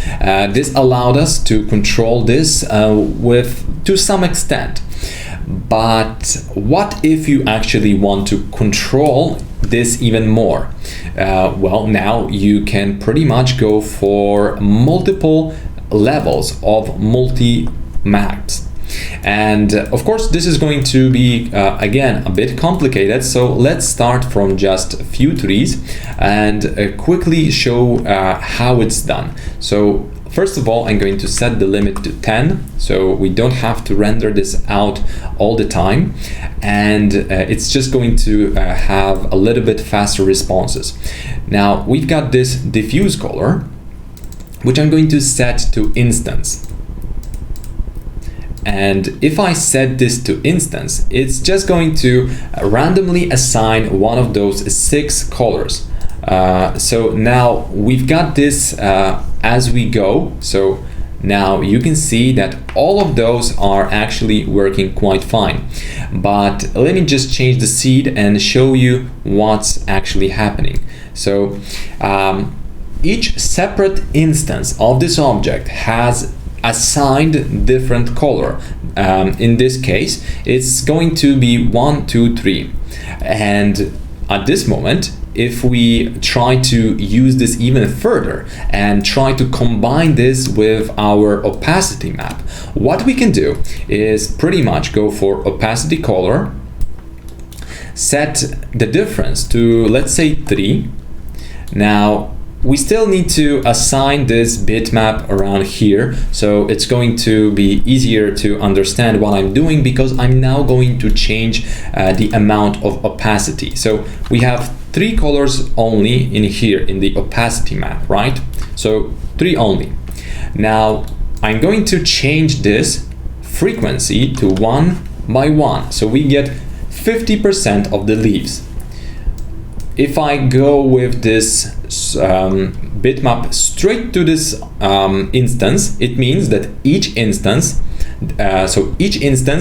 This allowed us to control this to some extent. But what if you actually want to control this even more? Well, now you can pretty much go for multiple levels of multi-maps. And of course, this is going to be, again, a bit complicated. So let's start from just a few trees and quickly show how it's done. So first of all, I'm going to set the limit to 10, so we don't have to render this out all the time, and it's just going to have a little bit faster responses. Now, we've got this diffuse color, which I'm going to set to instance. And if I set this to instance, it's just going to randomly assign one of those 6 colors. So now we've got this as we go. So now you can see that all of those are actually working quite fine. But let me just change the seed and show you what's actually happening. So each separate instance of this object has assigned different color. In this case, it's going to be 1, 2, 3. And at this moment, if we try to use this even further and try to combine this with our opacity map, what we can do is pretty much go for opacity color, set the difference to, let's say, 3. Now, we still need to assign this bitmap around here, so it's going to be easier to understand what I'm doing, because I'm now going to change the amount of opacity. So we have 3 colors only in here in the opacity map, right? So 3 only. Now I'm going to change this frequency to 1 by 1, so we get 50% of the leaves. If I go with this bitmap straight to this instance, it means that each instance,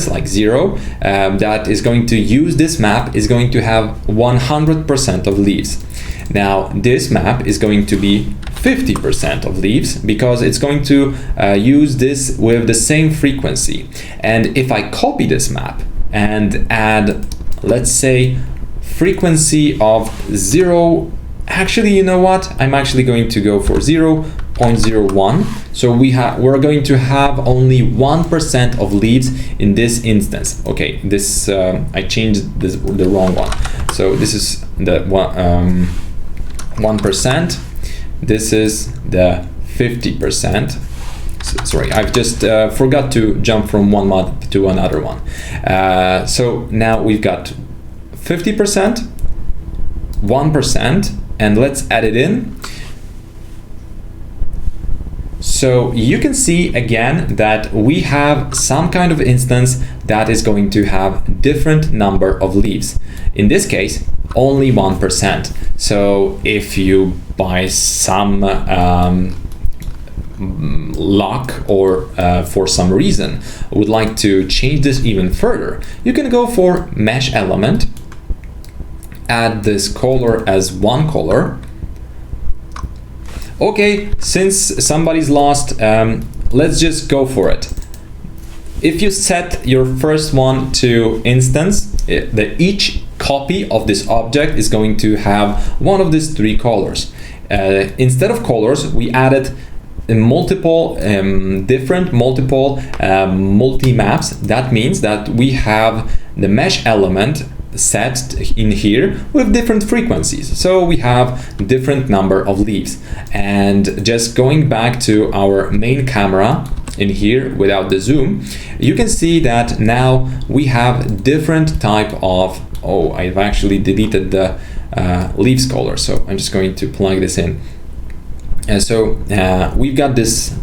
like 0, that is going to use this map is going to have 100% of leaves. Now this map is going to be 50% of leaves, because it's going to use this with the same frequency. And if I copy this map and add, let's say, frequency of 0, actually, you know what, I'm actually going to go for 0.01. So we're going to have only 1% of leaves in this instance. Okay, this I changed the wrong one. So this is the 1%. This is the 50%. Sorry, I've just forgot to jump from one mod to another one. So now we've got 50%, 1%, and let's add it in. So you can see again that we have some kind of instance that is going to have different number of leaves. In this case, only 1%. So if you by some luck or for some reason would like to change this even further, you can go for mesh element, add this color as 1 color. Okay, since somebody's lost, let's just go for it. If you set your first one to instance, each copy of this object is going to have one of these 3 colors. instead of colors, we added multiple multi maps. That means that we have the mesh element set in here with different frequencies, so we have different number of leaves. And just going back to our main camera in here without the zoom, you can see that now we have different type of, oh, I've actually deleted the leaves color, so I'm just going to plug this in. And so we've got this,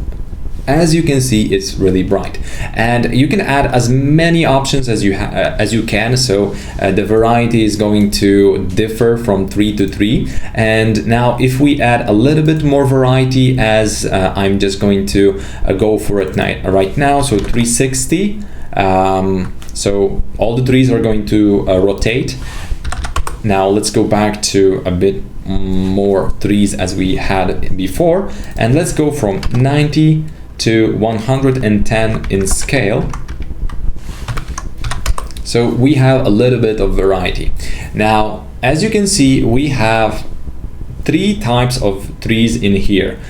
as you can see, it's really bright, and you can add as many options as you can. So the variety is going to differ from 3 to 3. And now if we add a little bit more variety, as I'm just going to go for it right now, so 360. So all the trees are going to rotate. Now let's go back to a bit more trees as we had before, and let's go from 90 to 110 in scale. So we have a little bit of variety. Now, as you can see, we have 3 types of trees in here.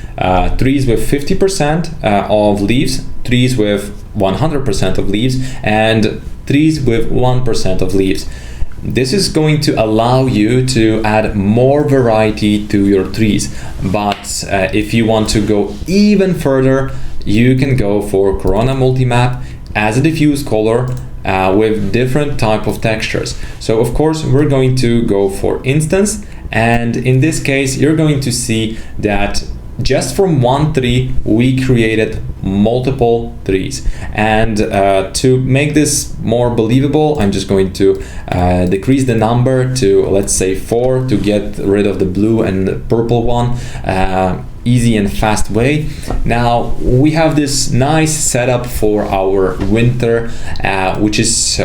Trees with 50% of leaves, trees with 100% of leaves, and trees with 1% of leaves. This is going to allow you to add more variety to your trees, but if you want to go even further, you can go for Corona Multimap as a diffuse color with different type of textures. So of course we're going to go for instance, and in this case you're going to see that just from one tree we created multiple trees. And to make this more believable, I'm just going to decrease the number to, let's say, 4 to get rid of the blue and the purple one. Easy and fast way. Now we have this nice setup for our winter, which is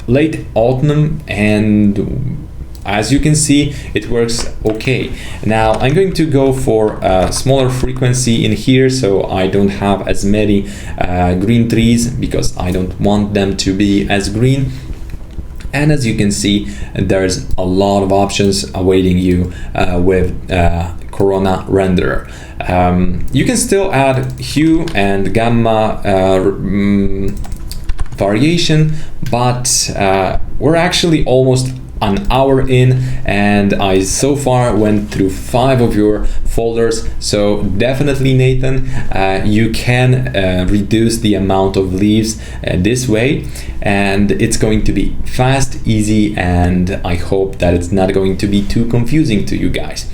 late autumn, and as you can see, it works okay. Now I'm going to go for a smaller frequency in here, so I don't have as many green trees, because I don't want them to be as green. And as you can see, there's a lot of options awaiting you with Corona Renderer. You can still add hue and gamma variation, but we're actually almost an hour in, and I so far went through 5 of your folders. So definitely, Nathan, you can reduce the amount of leaves this way, and it's going to be fast, easy, and I hope that it's not going to be too confusing to you guys.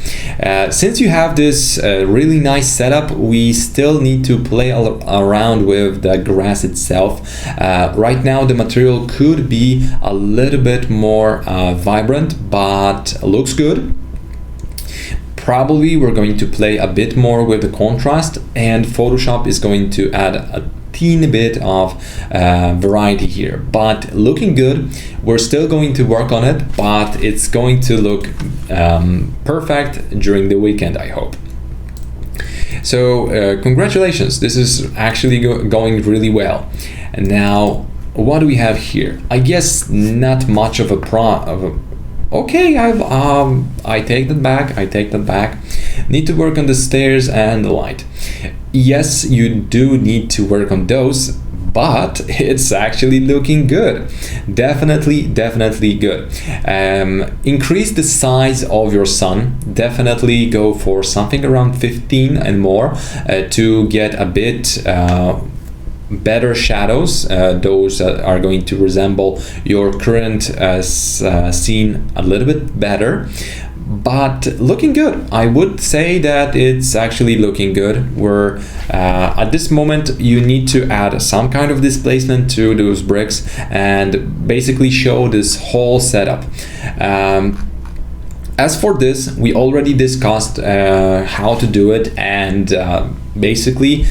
Since you have this really nice setup, we still need to play around with the grass itself. Right now the material could be a little bit more vibrant, but looks good. Probably we're going to play a bit more with the contrast, and Photoshop is going to add a teeny bit of variety here, but looking good. We're still going to work on it, but it's going to look perfect during the weekend, I hope. So congratulations, this is actually going really well. And now what do we have here? I guess not much of a okay, I take that back. Need to work on the stairs and the light. Yes, you do need to work on those, but it's actually looking good. Definitely good. Increase the size of your sun. Definitely go for something around 15 and more to get a bit better shadows. Those are going to resemble your current scene a little bit better, but looking good. I would say that it's actually looking good. We're at this moment you need to add some kind of displacement to those bricks and basically show this whole setup. As for this, we already discussed how to do it, and basically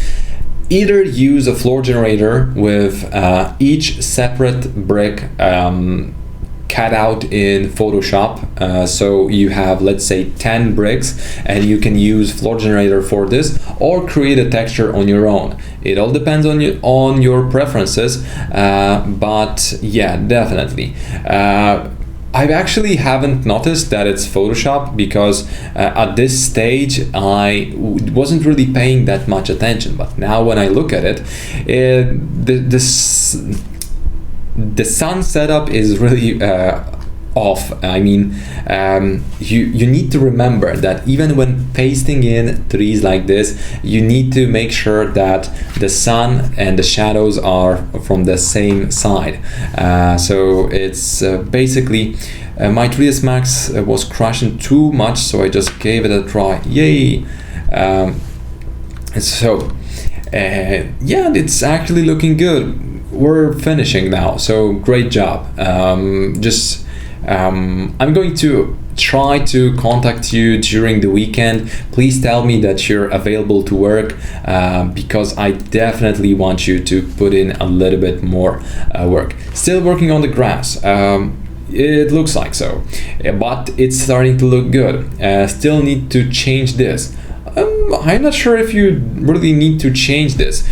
either use a floor generator with each separate brick cut out in Photoshop. So you have, let's say, 10 bricks, and you can use floor generator for this, or create a texture on your own. It all depends on your preferences, but yeah, definitely. I actually haven't noticed that it's Photoshop because at this stage I wasn't really paying that much attention. But now when I look at it, the sun setup is really off. I mean, you need to remember that even when pasting in trees like this, you need to make sure that the sun and the shadows are from the same side. So it's basically my 3ds Max was crashing too much, so I just gave it a try. Yay! Yeah, it's actually looking good. We're finishing now, so great job. I'm going to try to contact you during the weekend. Please tell me that you're available to work, because I definitely want you to put in a little bit more work. Still working on the grass. It looks like so, but it's starting to look good. Still need to change this. I'm not sure if you really need to change this.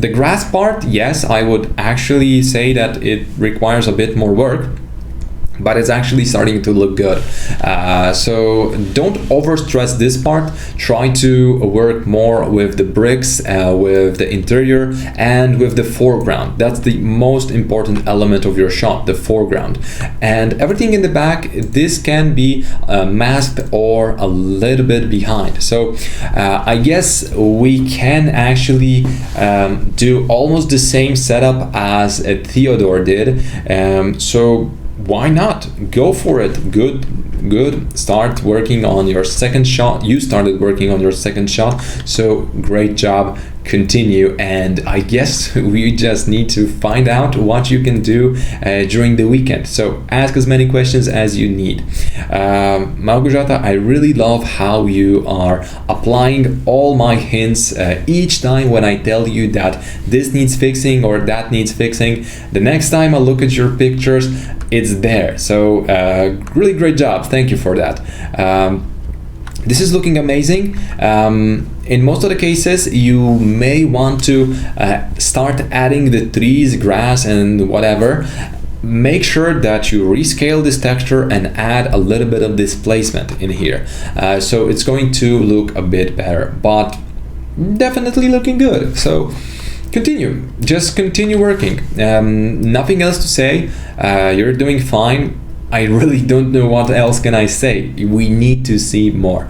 The grass part, yes, I would actually say that it requires a bit more work, but it's actually starting to look good. So don't overstress this part. Try to work more with the bricks, with the interior, and with the foreground. That's the most important element of your shot, the foreground. And everything in the back, this can be masked or a little bit behind. So I guess we can actually do almost the same setup as Theodore did. So why not? Go for it. Good. Start working on your second shot. You started working on your second shot, so great job. Continue, and I guess we just need to find out what you can do during the weekend. So ask as many questions as you need. Małgorzata, I really love how you are applying all my hints each time when I tell you that this needs fixing or that needs fixing. The next time I look at your pictures, it's there. So really great job. Thank you for that. This is looking amazing. In most of the cases, you may want to start adding the trees, grass, and whatever. Make sure that you rescale this texture and add a little bit of displacement in here. So it's going to look a bit better, but definitely looking good. So just continue working. Nothing else to say. You're doing fine. I really don't know what else can I say. We need to see more.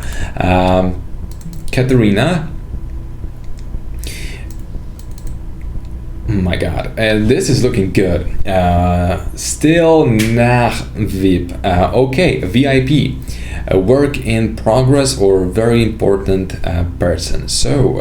Katerina. Oh my god, this is looking good. Still nach VIP. Okay, VIP. A work in progress or very important person. So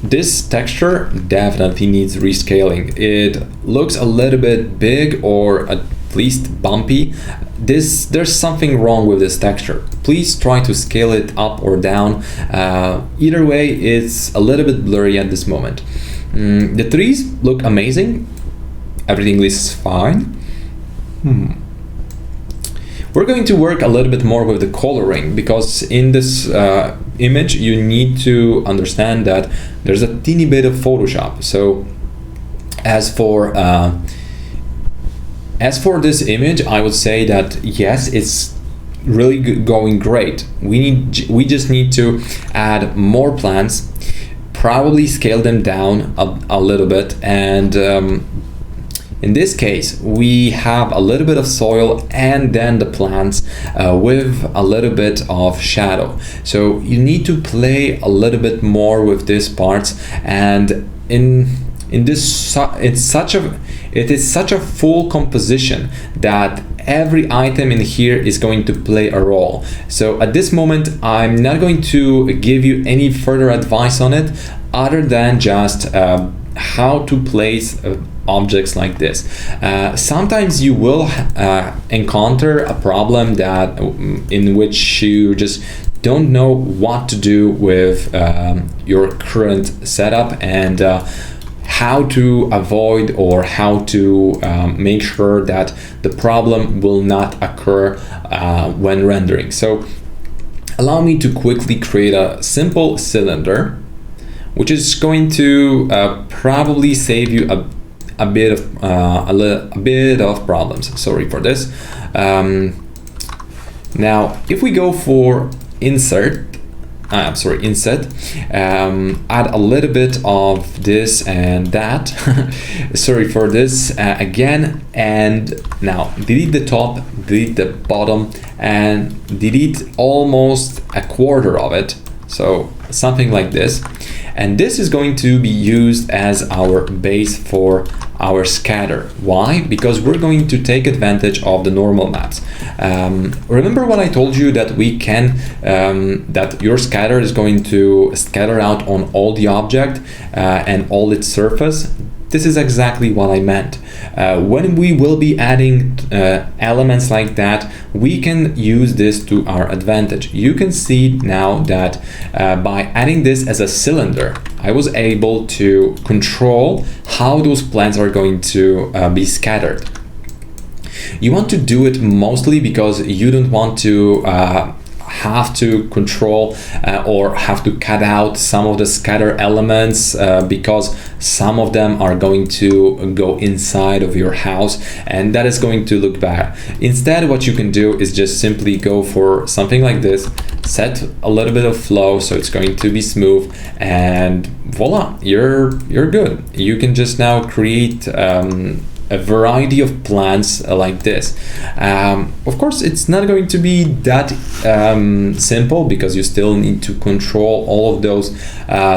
this texture definitely needs rescaling. It looks a little bit big or at least bumpy. There's something wrong with this texture. Please try to scale it up or down. Either way, it's a little bit blurry at this moment. The trees look amazing. Everything is fine. We're going to work a little bit more with the coloring, because in this image you need to understand that there's a teeny bit of Photoshop. So as for this image, I would say that yes, it's really going great. We just need to add more plants, probably scale them down a little bit, and in this case we have a little bit of soil and then the plants with a little bit of shadow. So you need to play a little bit more with these parts, and in this it is such a full composition that every item in here is going to play a role. So at this moment I'm not going to give you any further advice on it other than just how to place objects like this. Sometimes you will encounter a problem that in which you just don't know what to do with your current setup, and how to avoid or how to make sure that the problem will not occur when rendering. So allow me to quickly create a simple cylinder, which is going to probably save you a bit of a bit of problems. Sorry for this. Now, if we go for inset, add a little bit of this and that. Sorry for this again. And now delete the top, delete the bottom, and delete almost a quarter of it. So something like this. And this is going to be used as our base for our scatter. Why? Because we're going to take advantage of the normal maps. Remember when I told you that we can, that your scatter is going to scatter out on all the object and all its surface? This is exactly what I meant. When we will be adding elements like that, we can use this to our advantage. You can see now that by adding this as a cylinder, I was able to control how those plants are going to be scattered. You want to do it mostly because you don't want to have to control or have to cut out some of the scatter elements because some of them are going to go inside of your house, and that is going to look bad. Instead, what you can do is just simply go for something like this, set a little bit of flow so it's going to be smooth, and voila, you're good. You can just now create a variety of plants like this. Of course, it's not going to be that simple because you still need to control all of those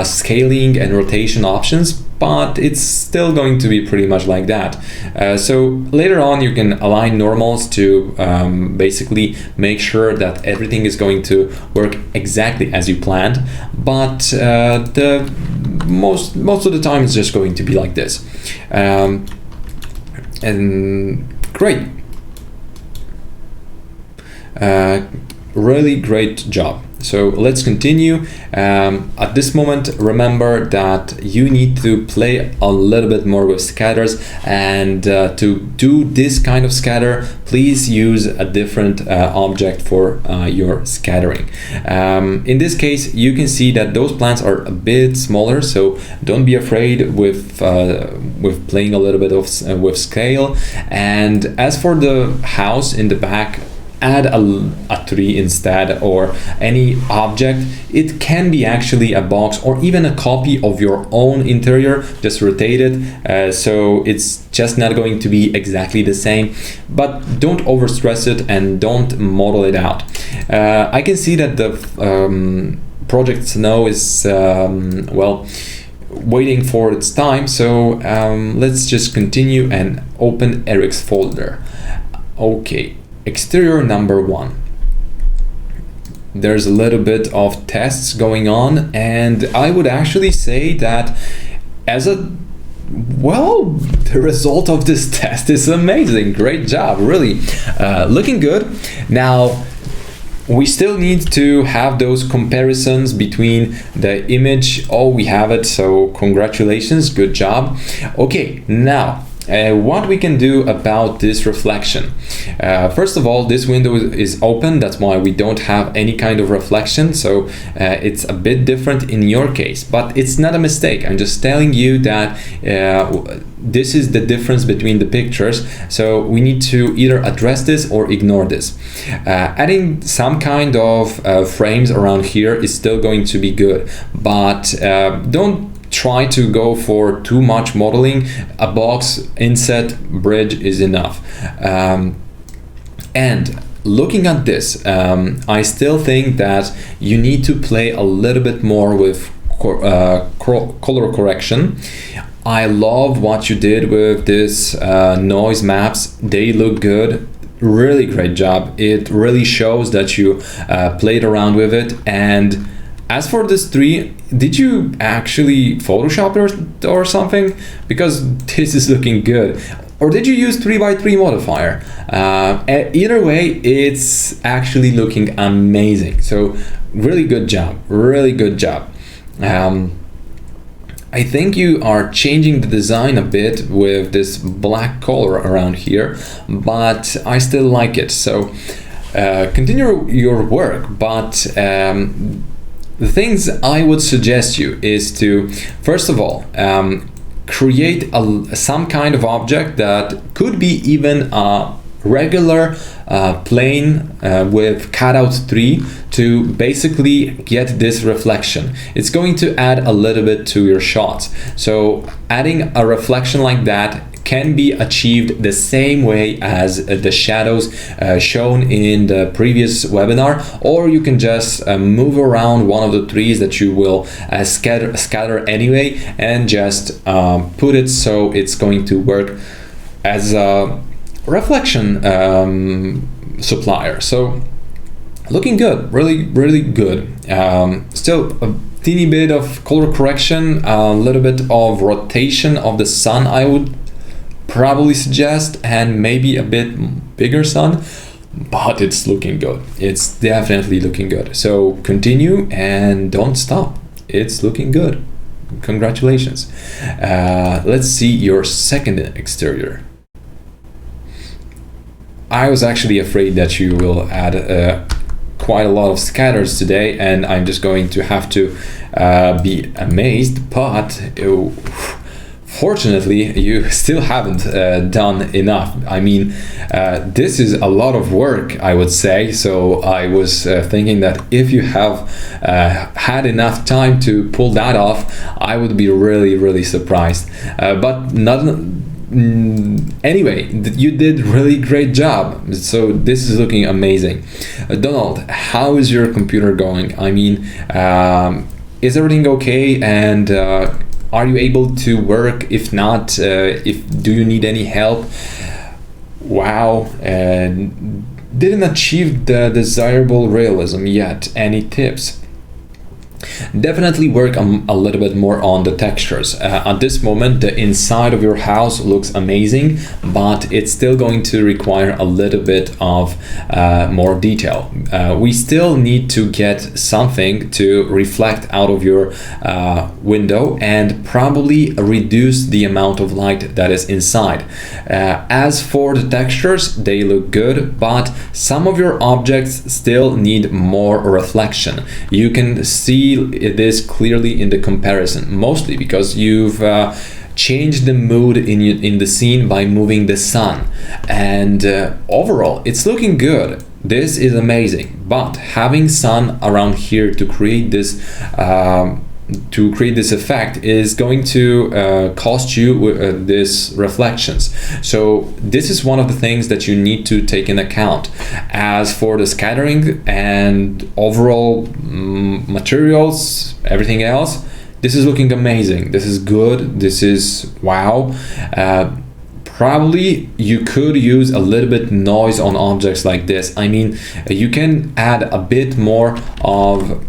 scaling and rotation options, but it's still going to be pretty much like that. So later on, you can align normals to basically make sure that everything is going to work exactly as you planned, but the most of the time it's just going to be like this. And great, really great job. So let's continue. At this moment, remember that you need to play a little bit more with scatters, and to do this kind of scatter, please use a different object for your scattering. In this case, you can see that those plants are a bit smaller, so don't be afraid with playing a little bit of with scale. And as for the house in the back, add a tree instead, or any object. It can be actually a box or even a copy of your own interior, just rotate it so it's just not going to be exactly the same, but don't overstress it and don't model it out. I can see that the project Snow is well, waiting for its time, so let's just continue and open Eric's folder. Okay, exterior number 1. There's a little bit of tests going on, and I would actually say that the result of this test is amazing. Great job, really looking good. Now we still need to have those comparisons between the image. Oh, we have it, so congratulations, good job. Okay, now what we can do about this reflection. First of all, this window is open, that's why we don't have any kind of reflection, so it's a bit different in your case, but it's not a mistake. I'm just telling you that this is the difference between the pictures, so we need to either address this or ignore this. Adding some kind of frames around here is still going to be good, but don't try to go for too much modeling. A box, inset, bridge is enough. And looking at this, I still think that you need to play a little bit more with color correction. I love what you did with this noise maps. They look good. Really great job. It really shows that you played around with it. And as for this tree, did you actually Photoshop it or something? Because this is looking good. Or did you use 3x3 modifier? Either way, it's actually looking amazing. So really good job, really good job. I think you are changing the design a bit with this black color around here, but I still like it. So continue your work, but the things I would suggest you is to, first of all, create some kind of object that could be even a regular plane with cutout 3 to basically get this reflection. It's going to add a little bit to your shots. So adding a reflection like that can be achieved the same way as the shadows shown in the previous webinar, or you can just move around one of the trees that you will scatter anyway, and just put it so it's going to work as a reflection supplier. So looking good, really good. Still a teeny bit of color correction, a little bit of rotation of the sun I would probably suggest, and maybe a bit bigger sun, but it's looking good. It's definitely looking good. So continue and don't stop. It's looking good. Congratulations. Let's see your second exterior. I was actually afraid that you will add quite a lot of scatters today, and I'm just going to have to be amazed, but fortunately you still haven't done enough. I mean, this is a lot of work, I would say. So I was thinking that if you have had enough time to pull that off, I would be really surprised, but not. Anyway, you did really great job. So this is looking amazing. Donald, how is your computer going? I mean, is everything okay? And are you able to work? If not, do you need any help? Wow, didn't achieve the desirable realism yet. Any tips? Definitely work a little bit more on the textures. At this moment, the inside of your house looks amazing, but it's still going to require a little bit of more detail. We still need to get something to reflect out of your window and probably reduce the amount of light that is inside. As for the textures, they look good, but some of your objects still need more reflection. You can see this clearly in the comparison, mostly because you've changed the mood in the scene by moving the sun, and overall it's looking good. This is amazing, but having sun around here to create this effect is going to cost you this reflections. So this is one of the things that you need to take in account. As for the scattering and overall materials, everything else, this is looking amazing. This is good. This is wow. Probably you could use a little bit noise on objects like this. I mean, you can add a bit more of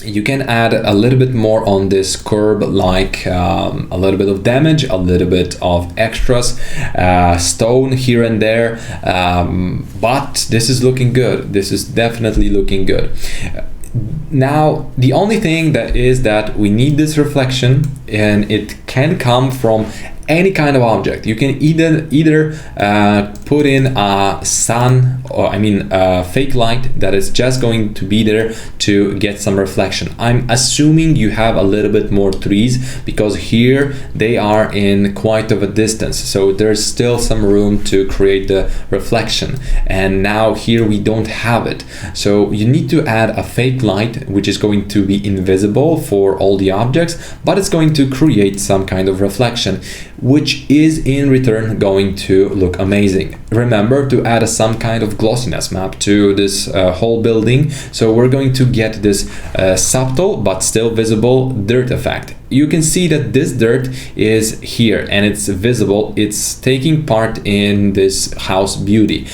a little bit more on this curb, like a little bit of damage, a little bit of extras, stone here and there, but this is looking good. This is definitely looking good. Now, the only thing that is that we need this reflection, and it can come from any kind of object. You can either put in a sun, or a fake light that is just going to be there to get some reflection. I'm assuming you have a little bit more trees, because here they are in quite of a distance, so there's still some room to create the reflection, and now here we don't have it. So you need to add a fake light, which is going to be invisible for all the objects, but it's going to create some kind of reflection, which is in return going to look amazing. Remember to add some kind of glossiness map to this whole building, so we're going to get this subtle but still visible dirt effect. You can see that this dirt is here and it's visible. It's taking part in this house beauty.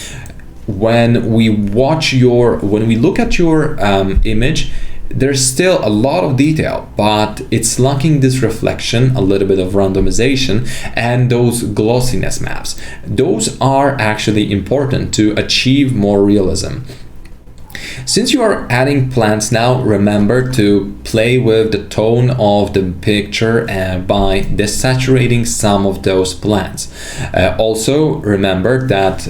When we look at your image, there's still a lot of detail, but it's lacking this reflection, a little bit of randomization, and those glossiness maps. Those are actually important to achieve more realism. since you are adding plants now, remember to play with the tone of the picture by desaturating some of those plants. Also, remember that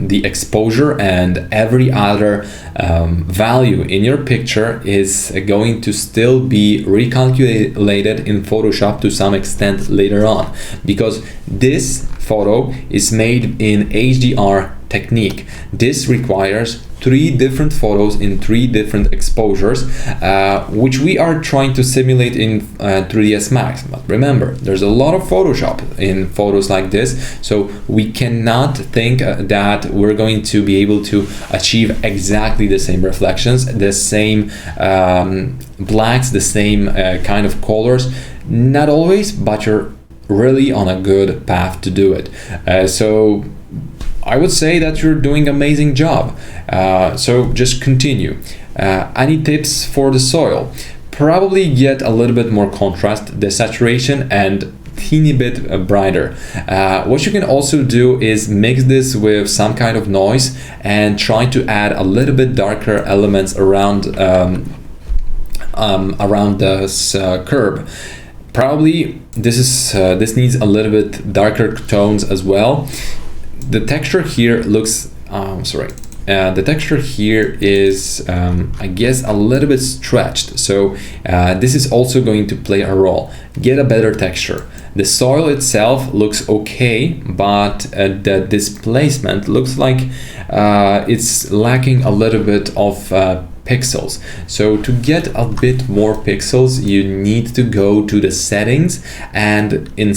the exposure and every other value in your picture is going to still be recalculated in Photoshop to some extent later on, because this photo is made in HDR technique. This requires 3 different photos in 3 different exposures, which we are trying to simulate in 3ds Max. But remember, there's a lot of Photoshop in photos like this, so we cannot think that we're going to be able to achieve exactly the same reflections, the same blacks, the same kind of colors. Not always, but you're really on a good path to do it. So I would say that you're doing an amazing job. So just continue. Any tips for the soil? Probably get a little bit more contrast, desaturation, and teeny bit brighter. What you can also do is mix this with some kind of noise and try to add a little bit darker elements around this curb. Probably this needs a little bit darker tones as well. The texture here looks the texture here is I guess a little bit stretched, so this is also going to play a role. Get a better texture. The soil itself looks okay, but the displacement looks like it's lacking a little bit of pixels. So to get a bit more pixels, you need to go to the settings and in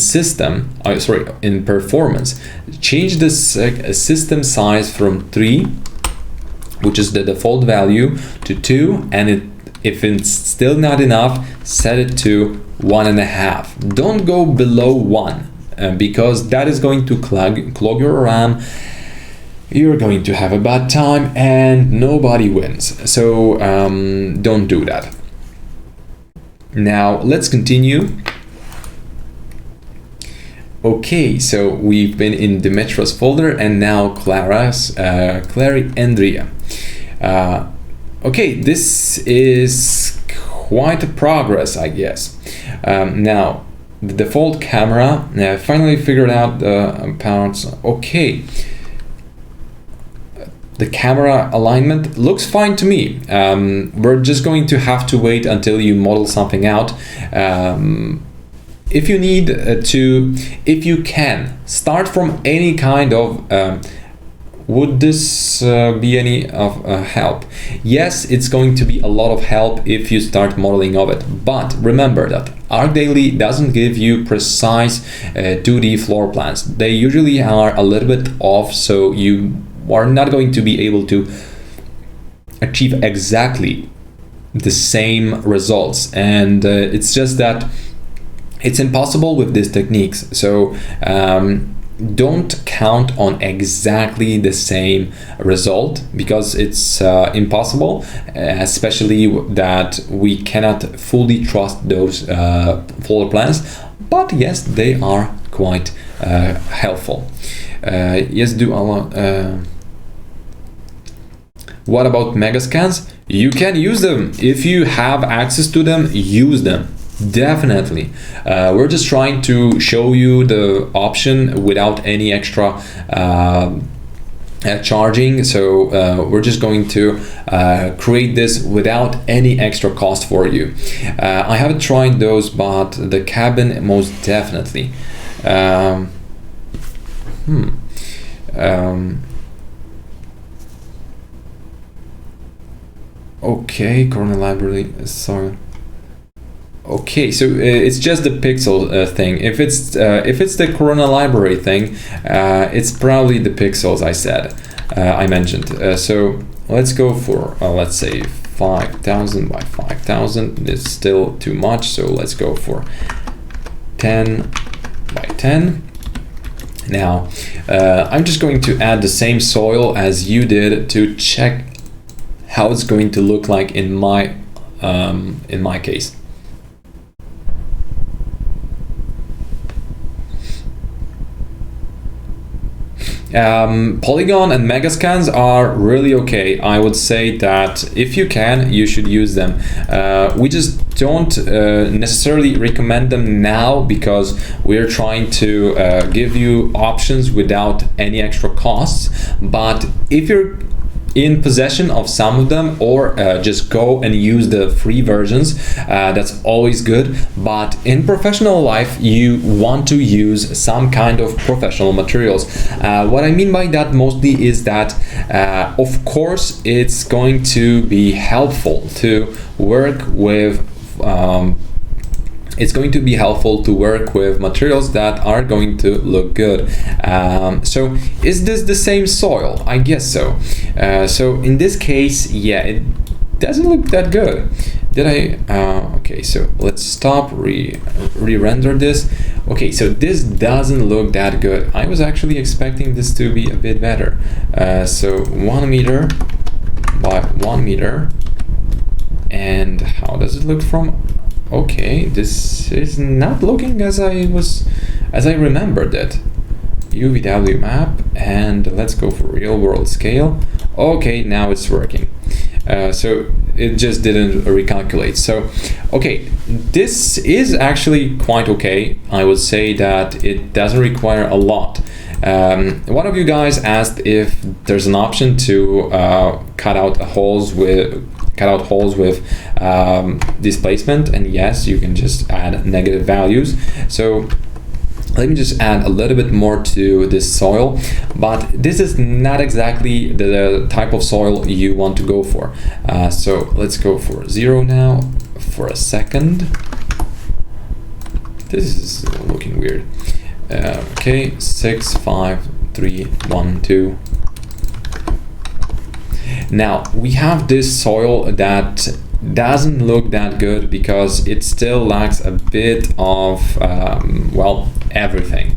performance, change this system size from 3, which is the default value, to 2, and if it's still not enough, set it to 1.5. Don't go below 1 because that is going to clog your RAM. You're going to have a bad time and nobody wins. So don't do that. Now let's continue. Okay, so we've been in Dimitra's folder and now Clary Andrea. Okay, this is quite a progress, I guess. Now the default camera, I finally figured out the parts. Okay. The camera alignment looks fine to me. We're just going to have to wait until you model something out. If you need if you can, start from any kind of, would this be any of help? Yes, it's going to be a lot of help if you start modeling of it. But remember that ArcDaily doesn't give you precise 2D floor plans. They usually are a little bit off, so you are not going to be able to achieve exactly the same results, and it's just that it's impossible with these techniques. So don't count on exactly the same result because it's impossible, especially that we cannot fully trust those floor plans. But yes, they are quite helpful. Yes, do a lot. What about megascans? You can use them. If you have access to them, use them. Definitely. We're just trying to show you the option without any extra charging. So we're just going to create this without any extra cost for you. I haven't tried those, but the cabin most definitely. Okay, Corner Library, sorry. Okay, so it's just the pixel thing. If it's the Corona Library thing, it's probably the pixels I mentioned. So let's go for let's say 5,000 by 5,000. It's still too much, so let's go for 10 by 10. Now I'm just going to add the same soil as you did to check how it's going to look like in my case. Polygon and Megascans are really okay. I would say that if you can, you should use them. We just don't necessarily recommend them now because we're trying to give you options without any extra costs. But if you're in possession of some of them, or just go and use the free versions, that's always good. But in professional life, you want to use some kind of professional materials. What I mean by that mostly is that of course it's going to be helpful to work with materials that are going to look good. So is this the same soil? I guess so. So in this case, yeah, it doesn't look that good. Did I? Okay, so let's stop, re-render this. Okay, so this doesn't look that good. I was actually expecting this to be a bit better. So 1 meter by 1 meter. And how does it look from? Okay, this is not looking as I remembered it. UVW map, and let's go for real world scale. Okay, now it's working. So it just didn't recalculate. So, okay, this is actually quite okay. I would say that it doesn't require a lot. One of you guys asked if there's an option to cut out holes with displacement, and yes, you can just add negative values. So let me just add a little bit more to this soil, but this is not exactly the type of soil you want to go for. So let's go for 0 now for a second. This is looking weird. Okay, 6, 5, 3, 1, 2. Now we have this soil that doesn't look that good because it still lacks a bit of well, everything.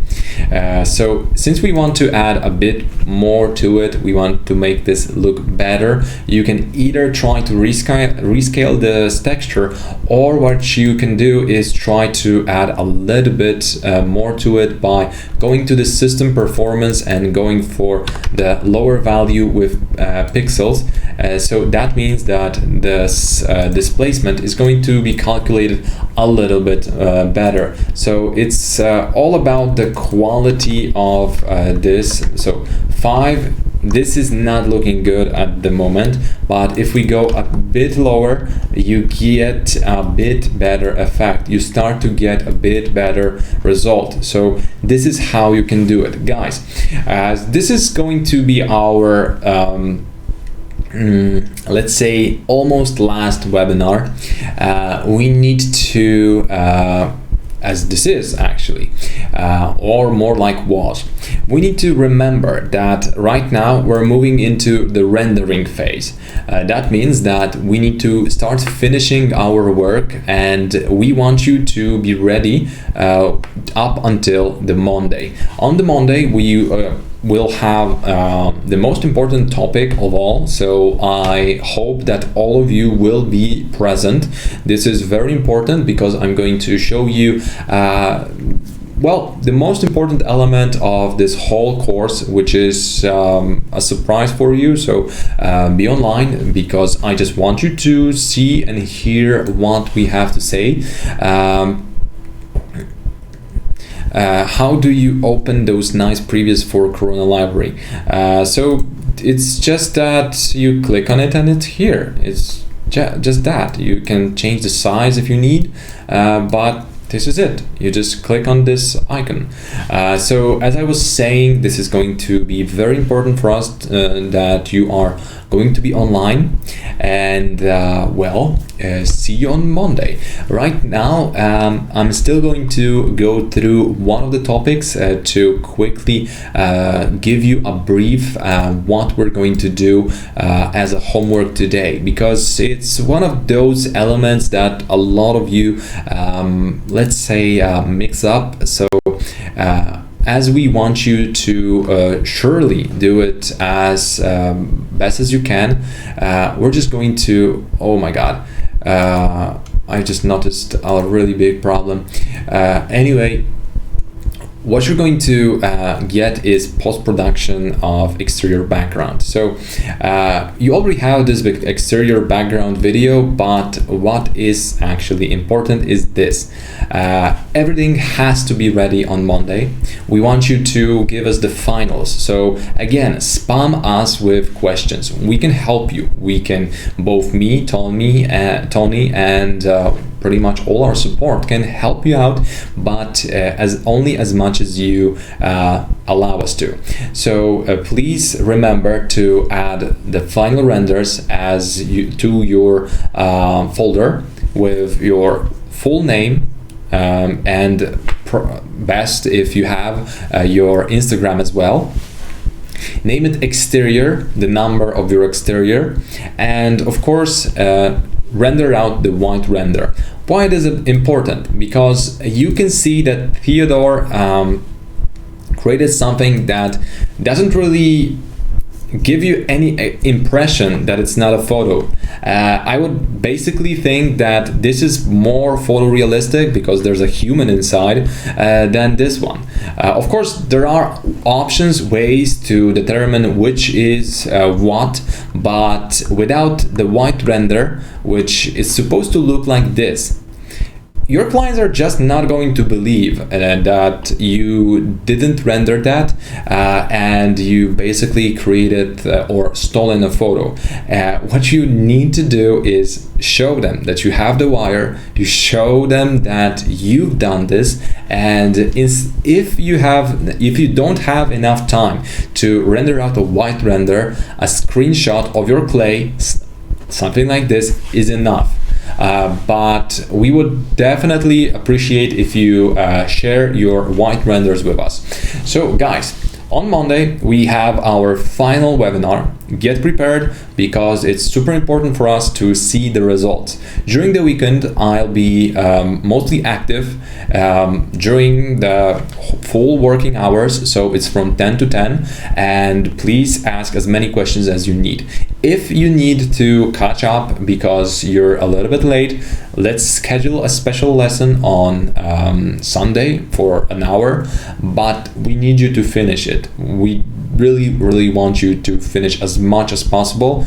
So since we want to add a bit more to it, we want to make this look better, you can either try to rescale this texture, or what you can do is try to add a little bit more to it by going to the system performance and going for the lower value with pixels. So that means that this displacement is going to be calculated a little bit better. So it's all about the quality of this. So 5, this is not looking good at the moment, but if we go a bit lower, you get a bit better effect. You start to get a bit better result. So this is how you can do it, guys. This is going to be our let's say almost last webinar. We need to as this is actually, or more like was. We need to remember that right now we're moving into the rendering phase. That means that we need to start finishing our work, and we want you to be ready up until the Monday. On the Monday, we will have the most important topic of all, so I hope that all of you will be present. This is very important because I'm going to show you well, the most important element of this whole course, which is a surprise for you. So be online, because I just want you to see and hear what we have to say. How do you open those nice previews for Corona Library? So it's just that you click on it and it's here. It's just that. You can change the size if you need, but this is it. You just click on this icon. So as I was saying, this is going to be very important for us that you are going to be online, and well, see you on Monday. Right now, I'm still going to go through one of the topics to quickly give you a brief what we're going to do as a homework today, because it's one of those elements that a lot of you let's say mix up. So as we want you to surely do it as best as you can, we're just going to, oh my god, I just noticed a really big problem. Anyway, what you're going to get is post-production of exterior background. So you already have this exterior background video, but what is actually important is this. Everything has to be ready on Monday. We want you to give us the finals. So again, spam us with questions. We can help you. We can, both me, Tony, and pretty much all our support can help you out, but as much as you allow us to. So please remember to add the final renders to your folder with your full name, and best if you have your Instagram as well. Name it exterior, the number of your exterior, and of course render out the white render. Why is it important? Because you can see that Theodore created something that doesn't really give you any impression that it's not a photo. I would basically think that this is more photorealistic because there's a human inside than this one. Of course, there are options, ways to determine which is what, but without the white render, which is supposed to look like this, your clients are just not going to believe that you didn't render that and you basically created or stolen a photo. What you need to do is show them that you have the wire, you show them that you've done this, and if you don't have enough time to render out a white render, a screenshot of your clay, something like this, is enough. But we would definitely appreciate if you share your white renders with us. So guys, on Monday we have our final webinar. Get prepared because it's super important for us to see the results. During the weekend I'll be mostly active during the full working hours, so it's from 10 to 10, and please ask as many questions as you need. If you need to catch up because you're a little bit late, let's schedule a special lesson on Sunday for an hour, but we need you to finish it. We really want you to finish as much as possible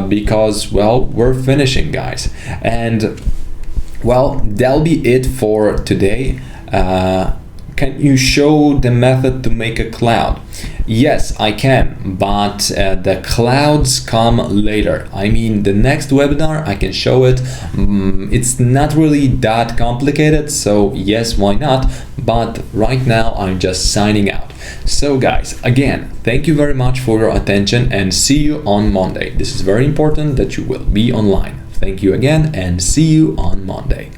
because, well, we're finishing, guys. And well, that'll be it for today. Can you show the method to make a cloud? Yes, I can, but the clouds come later. I mean, the next webinar I can show it. It's not really that complicated, so yes, why not? But right now I'm just signing out. So guys, again, thank you very much for your attention and see you on Monday. This is very important that you will be online. Thank you again and see you on Monday.